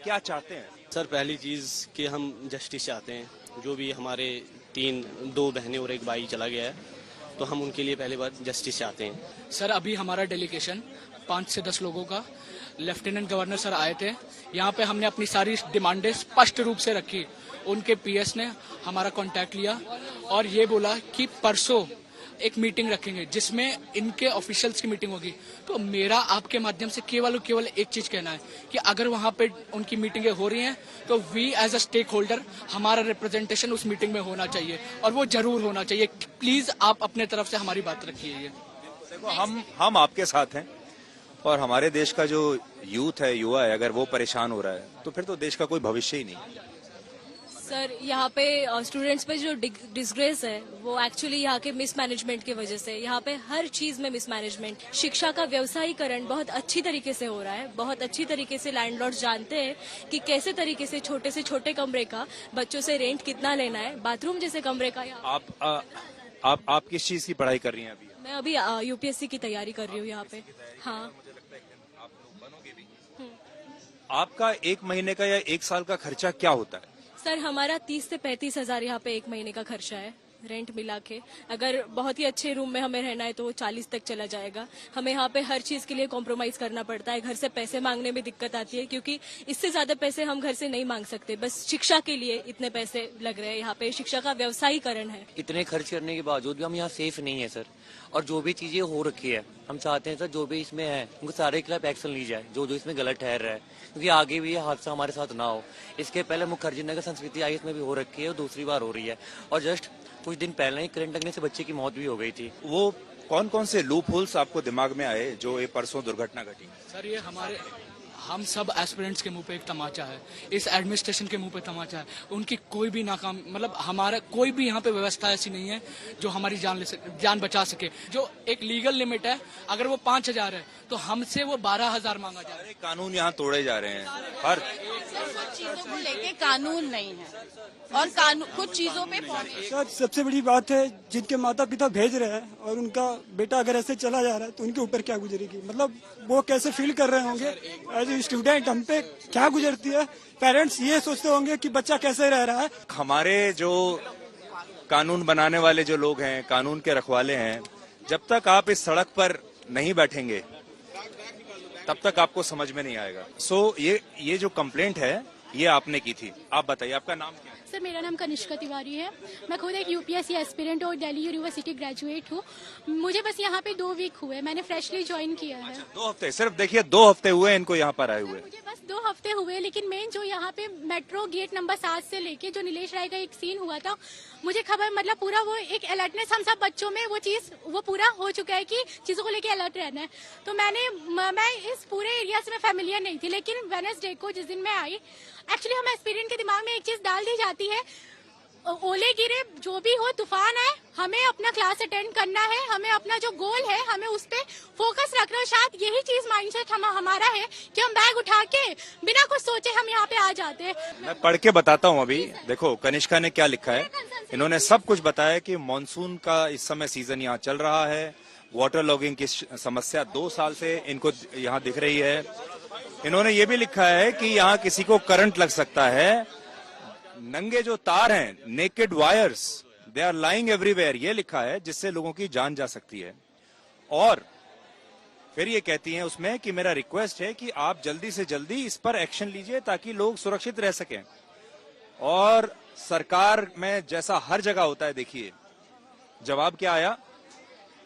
क्या चाहते हैं? सर, पहली चीज कि हम जस्टिस चाहते हैं। जो भी हमारे 2 बहनें और 1 भाई चला गया है, तो हम उनके लिए पहले बात जस्टिस चाहते हैं। सर, अभी हमारा डेलीगेशन 5 से 10 लोगों का, लेफ्टिनेंट गवर्नर सर आए थे। यहाँ पे हमने अपनी सारी डिमांडें स्पष्ट रूप से रखी। उनके पीएस ने हमारा कांटेक्ट लिया और ये बोला कि परसों एक मीटिंग रखेंगे जिसमें इनके ऑफिशियल्स की मीटिंग होगी। तो मेरा आपके माध्यम से केवल एक चीज कहना है कि अगर वहाँ पे उनकी मीटिंगें हो रही हैं तो we as a stakeholder, हमारा रिप्रेजेंटेशन उस मीटिंग में होना चाहिए, और वो जरूर होना चाहिए। प्लीज आप अपने तरफ से हमारी बात रखिए। देखो, हम आपके साथ हैं, और हमारे देश का जो यूथ है, युवा है, अगर वो परेशान हो रहा है तो फिर तो देश का कोई भविष्य ही नहीं। सर, यहाँ पे स्टूडेंट्स पे जो डिसग्रेस है वो एक्चुअली यहाँ के मिसमैनेजमेंट की वजह से। यहाँ पे हर चीज में मिसमैनेजमेंट। शिक्षा का व्यवसायीकरण बहुत अच्छी तरीके से हो रहा है। बहुत अच्छी तरीके से लैंडलॉर्ड्स जानते हैं कि कैसे तरीके से छोटे छोटे कमरे का बच्चों से रेंट कितना लेना है, बाथरूम जैसे कमरे का। आप किस चीज की पढ़ाई कर रही हैं अभी? मैं अभी यूपीएससी की तैयारी कर रही हूँ यहाँ पे। हाँ। आपका 1 महीने का या 1 साल का खर्चा क्या होता है? सर, हमारा 30 से 35 हजार यहाँ पे 1 महीने का खर्चा है, रेंट मिला के। अगर बहुत ही अच्छे रूम में हमें रहना है तो वो 40 तक चला जाएगा। हमें यहाँ पे हर चीज के लिए कॉम्प्रोमाइज करना पड़ता है। घर से पैसे मांगने में दिक्कत आती है क्योंकि इससे ज्यादा पैसे हम घर से नहीं मांग सकते। बस शिक्षा के लिए इतने पैसे लग रहे हैं। यहाँ पे शिक्षा का व्यवसायीकरण है। इतने खर्च करने के बावजूद भी हम यहाँ सेफ नहीं है सर। और जो भी चीजें हो रखी है, हम चाहते हैं सर जो भी इसमें है उनको सारे के खिलाफ एक्शन ली जाए, जो इसमें गलत ठहर रहा है, क्योंकि आगे भी ये हादसा हमारे साथ ना हो। इसके पहले मुखर्जी नगर संस्कृति आई, इसमें भी हो रखी है और दूसरी बार हो रही है। और जस्ट कुछ दिन पहले ही करंट लगने से बच्चे की मौत भी हो गई थी। वो कौन कौन से लूप होल्स आपको दिमाग में आए जो ये परसों दुर्घटना घटी? सर, ये हम सब एस्पिरेंट्स के मुंह पे एक तमाचा है, इस एडमिनिस्ट्रेशन के मुंह पे तमाचा है। उनकी कोई भी नाकाम, मतलब हमारा कोई भी यहाँ पे व्यवस्था ऐसी नहीं है जो हमारी जान बचा सके। जो एक लीगल लिमिट है, अगर वो 5,000 है तो हमसे वो 12,000 मांगा जा रहा है। कानून यहाँ तोड़े जा रहे हैं। हर चीजों को लेके कानून नहीं है और कानून कुछ चीजों पे सर सबसे बड़ी बात है, जिनके माता पिता भेज रहे हैं और उनका बेटा अगर ऐसे चला जा रहा है तो उनके ऊपर क्या गुजरेगी, मतलब वो कैसे फील कर रहे होंगे एज ए स्टूडेंट, हम पे क्या गुजरती है। पेरेंट्स ये सोचते होंगे कि बच्चा कैसे रह रहा है। हमारे जो कानून बनाने वाले जो लोग हैं, कानून के रखवाले हैं, जब तक आप इस सड़क पर नहीं बैठेंगे तब तक आपको समझ में नहीं आएगा। ये जो कंप्लेंट है ये आपने की थी। आप बताइए आपका नाम क्या है? सर मेरा नाम कनिष्का तिवारी है। मैं खुद एक यूपीएससी एस्पिरेंट और दिल्ली यूनिवर्सिटी ग्रेजुएट हूँ। मुझे बस यहाँ पे 2 वीक हुए, मैंने फ्रेशली ज्वाइन किया है। 2 हफ्ते सिर्फ, देखिए 2 हफ्ते हुए इनको यहाँ पर आए हुए। मुझे बस 2 हफ्ते हुए, लेकिन मेन जो यहाँ पे मेट्रो गेट नंबर 7 से लेके जो नीलेश राय का एक सीन हुआ था, मुझे खबर, मतलब पूरा वो एक अलर्टनेस हम सब बच्चों में वो चीज वो पूरा हो चुका है कि चीजों को लेके अलर्ट रहना है। तो मैं इस पूरे एरिया से मैं फेमिलियर नहीं थी, लेकिन वेडनेसडे को जिस दिन मैं आई, एक्चुअली हम एस्पिरेंट के दिमाग में एक चीज डाल दी जाती है, ओले गिरे जो भी हो, तूफान है, हमें अपना क्लास अटेंड करना है, हमें अपना जो गोल है हमें उस पे फोकस रखना है। शायद यही चीज माइंडसेट हमारा है कि हम बैग उठा के बिना कुछ सोचे हम यहाँ पे आ जाते हैं। मैं पढ़ के बताता हूँ अभी। देखो कनिष्का ने क्या लिखा है, इन्होंने सब कुछ बताया कि मॉनसून का इस समय सीजन यहाँ चल रहा है, वाटर लॉगिंग की समस्या 2 साल से इनको यहाँ दिख रही है। इन्होंने ये भी लिखा है कि यहाँ किसी को करंट लग सकता है, नंगे जो तार हैं, naked wires, they are lying everywhere, ये लिखा है, जिससे लोगों की जान जा सकती है। और फिर ये कहती हैं उसमें कि मेरा रिक्वेस्ट है कि आप जल्दी से जल्दी इस पर एक्शन लीजिए ताकि लोग सुरक्षित रह सकें। और सरकार में जैसा हर जगह होता है, देखिए जवाब क्या आया,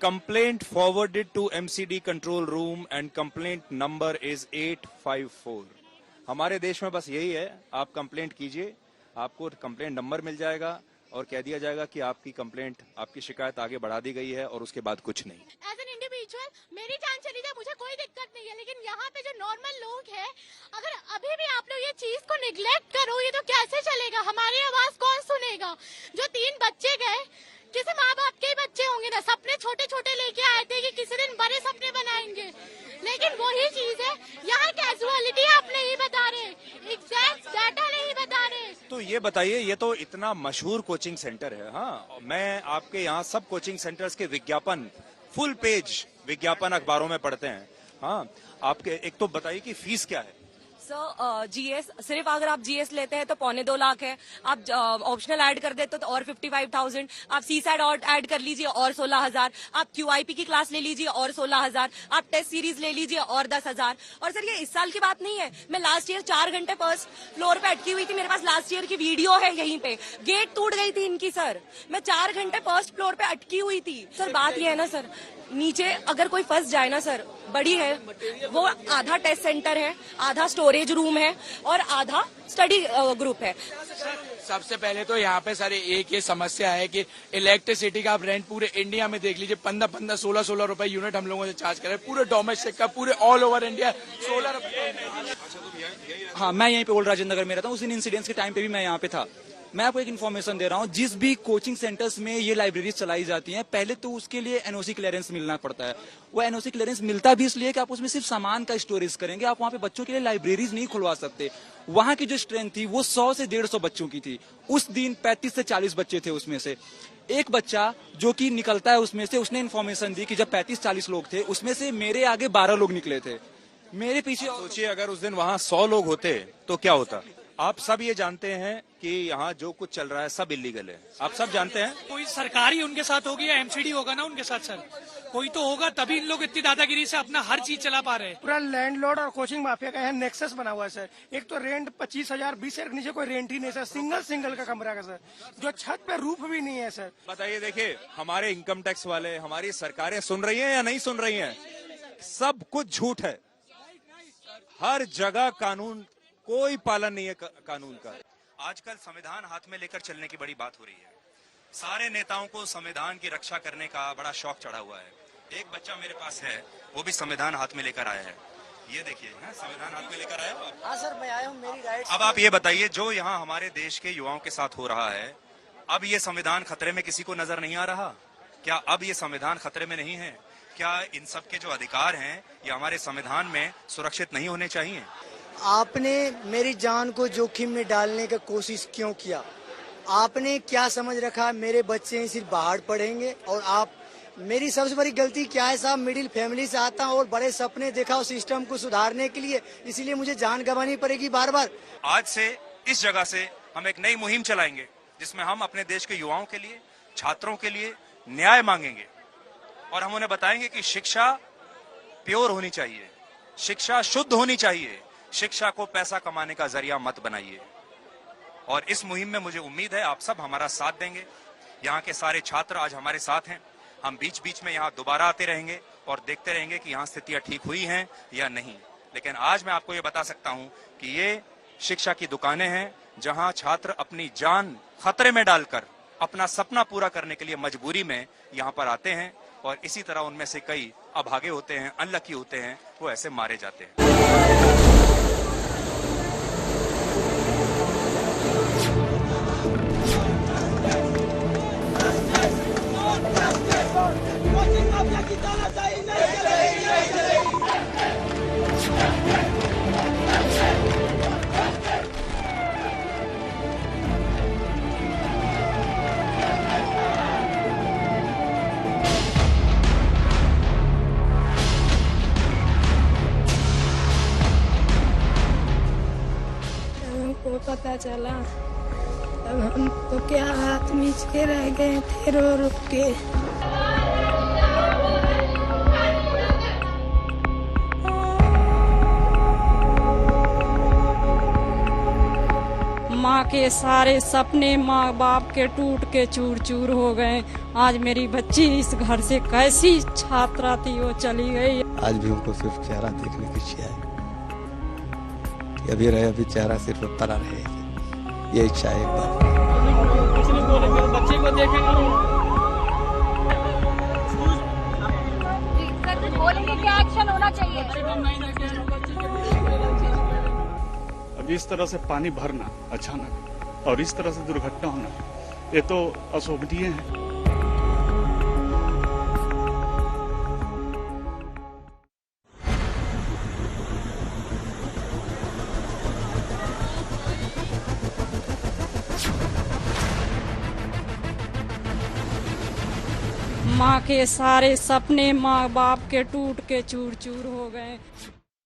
complaint forwarded to MCD control room and complaint number is 854। हमारे देश में बस यही है, आप कंप्लेंट कीजिए, आपको कंप्लेंट नंबर मिल जाएगा और कह दिया जाएगा कि आपकी कंप्लेंट, आपकी शिकायत आगे बढ़ा दी गई है, और उसके बाद कुछ नहीं। एज एन इंडिविजुअल मेरी जान चली जाए मुझे कोई दिक्कत नहीं है, लेकिन यहाँ पे जो नॉर्मल लोग हैं, अगर अभी भी आप लोग ये चीज को निगलेक्ट करोगे तो कैसे चलेगा? हमारी आवाज कौन सुनेगा? जो 3 बच्चे गए, किसी माँ बाप के ही बच्चे होंगे ना, सपने छोटे छोटे लेके आए थे कि किसी दिन बड़े सपने बनाएंगे, लेकिन वही चीज है यहाँ कैजुअलिटी आप नहीं बता रहे, एग्जैक्ट डाटा नहीं बता रहे। तो ये बताइए, ये तो इतना मशहूर कोचिंग सेंटर है। हाँ, मैं आपके यहाँ सब कोचिंग सेंटर्स के विज्ञापन, फुल पेज विज्ञापन अखबारों में पढ़ते हैं। हाँ, आपके एक तो बताइए कि फीस क्या है? सर जीएस, सिर्फ अगर आप जीएस लेते हैं तो 2.25 लाख है, आप ऑप्शनल ऐड कर देते तो और 55,000, आप सीसैट और ऐड कर लीजिए और 16,000, आप क्यूआईपी की क्लास ले लीजिए और 16,000, आप टेस्ट सीरीज ले लीजिए और 10,000। और सर ये इस साल की बात नहीं है, मैं लास्ट ईयर 4 घंटे फर्स्ट फ्लोर पे अटकी हुई थी, मेरे पास लास्ट ईयर की वीडियो है, यहीं पे गेट टूट गई थी इनकी सर, मैं 4 घंटे फर्स्ट फ्लोर पे अटकी हुई थी। सर बात ये है ना सर, नीचे अगर कोई फंस जाए ना सर, बड़ी है वो, आधा टेस्ट सेंटर है, आधा स्टोरेज रूम है और आधा स्टडी ग्रुप है। सबसे पहले तो यहाँ पे सर एक ये समस्या है कि इलेक्ट्रिसिटी का आप रेंट पूरे इंडिया में देख लीजिए, 15-15, 16-16 रुपए यूनिट हम लोगों से चार्ज कर रहे हैं, पूरे डोमेस्टिक का, पूरे ऑल ओवर इंडिया 16 रुपए। हाँ, मैं यहीं पे ओल्ड राजेंद्र नगर में रहता हूँ, उस इंसिडेंट्स के टाइम पे भी मैं यहाँ पे था। मैं आपको एक इन्फॉर्मेशन दे रहा हूँ, जिस भी कोचिंग सेंटर्स में ये लाइब्रेरीज चलाई जाती हैं, पहले तो उसके लिए एनओसी क्लियरेंस मिलना पड़ता है। वो एनओसी क्लियरेंस मिलता भी इसलिए कि आप उसमें सिर्फ सामान का स्टोरेज करेंगे, आप वहाँ पे बच्चों के लिए लाइब्रेरीज नहीं खुलवा सकते। वहाँ की जो स्ट्रेंथ थी वो 100 से 150 बच्चों की थी। उस दिन 35 से 40 बच्चे थे, उसमें से एक बच्चा जो कि निकलता है उसमें से, उसने इन्फॉर्मेशन दी कि जब 35-40 लोग थे, उसमें से मेरे आगे 12 लोग निकले थे, मेरे पीछे। सोचिए अगर उस दिन वहाँ 100 लोग होते तो क्या होता। आप सब ये जानते हैं कि यहाँ जो कुछ चल रहा है सब इलीगल है, आप सब जानते हैं। कोई सरकारी उनके साथ होगी या एमसीडी होगा ना उनके साथ सर, कोई तो होगा, तभी इन लोग इतनी दादागिरी से अपना हर चीज चला पा रहे हैं। पूरा लैंडलॉर्ड और कोचिंग माफिया का यहाँ नेक्सस बना हुआ है सर। एक तो रेंट 25,000, 20,000 के नीचे कोई रेंट ही नहीं सर, सिंगल का कमरा का सर, जो छत पे रूफ भी नहीं है सर। बताइए, देखिए हमारे इनकम टैक्स वाले, हमारी सरकारें सुन रही हैं या नहीं सुन रही हैं? सब कुछ झूठ है, हर जगह कानून, कोई पालन नहीं है कानून का। आजकल संविधान हाथ में लेकर चलने की बड़ी बात हो रही है, सारे नेताओं को संविधान की रक्षा करने का बड़ा शौक चढ़ा हुआ है। एक बच्चा मेरे पास है, वो भी संविधान हाथ में लेकर आया है। ये देखिए, संविधान हाथ में लेकर आए हो आप? हाँ सर, मैं आया हूँ, मेरी राइट। अब आप ये बताइए, जो यहाँ हमारे देश के युवाओं के साथ हो रहा है, अब ये संविधान खतरे में किसी को नजर नहीं आ रहा? क्या अब ये संविधान खतरे में नहीं है? क्या इन सब के जो अधिकार हैं ये हमारे संविधान में सुरक्षित नहीं होने चाहिए? आपने मेरी जान को जोखिम में डालने की कोशिश क्यों किया? आपने क्या समझ रखा मेरे बच्चे सिर्फ बाहर पढ़ेंगे? और आप, मेरी सबसे बड़ी गलती क्या है साहब, मिडिल फैमिली से आता हूँ और बड़े सपने देखा उस सिस्टम को सुधारने के लिए, इसीलिए मुझे जान गंवानी पड़ेगी बार बार। आज से इस जगह से हम एक नई मुहिम चलाएंगे जिसमें हम अपने देश के युवाओं के लिए, छात्रों के लिए न्याय मांगेंगे और हम उन्हें बताएंगे कि शिक्षा प्योर होनी चाहिए, शिक्षा शुद्ध होनी चाहिए, शिक्षा को पैसा कमाने का जरिया मत बनाइए। और इस मुहिम में मुझे उम्मीद है आप सब हमारा साथ देंगे। यहाँ के सारे छात्र आज हमारे साथ हैं। हम बीच बीच में यहाँ दोबारा आते रहेंगे और देखते रहेंगे कि यहाँ स्थितियां ठीक हुई हैं या नहीं। लेकिन आज मैं आपको ये बता सकता हूँ कि ये शिक्षा की दुकानें हैं जहाँ छात्र अपनी जान खतरे में डालकर अपना सपना पूरा करने के लिए मजबूरी में यहाँ पर आते हैं और इसी तरह उनमें से कई अभागे होते हैं, अनलकी होते हैं, वो ऐसे मारे जाते हैं। हमको पता चला तब हम तो क्या हाथ मीच के रह गए थे रो रो के। माँ के सारे सपने माँ बाप के टूट के चूर चूर हो गए। आज मेरी बच्ची इस घर से कैसी छात्रा थी वो चली गई। आज भी हमको सिर्फ चेहरा देखने की इच्छा है, अभी रहे अभी चेहरा सिर्फ पड़ा रहे, ये इच्छा है। एक बार बच्चे को देखेंगे बोलेंगे क्या एक्शन होना चाहिए। अब इस तरह से पानी भरना अचानक और इस तरह से दुर्घटना होना, ये तो अशोभनीय है। माँ के सारे सपने माँ बाप के टूट के चूर चूर हो गए।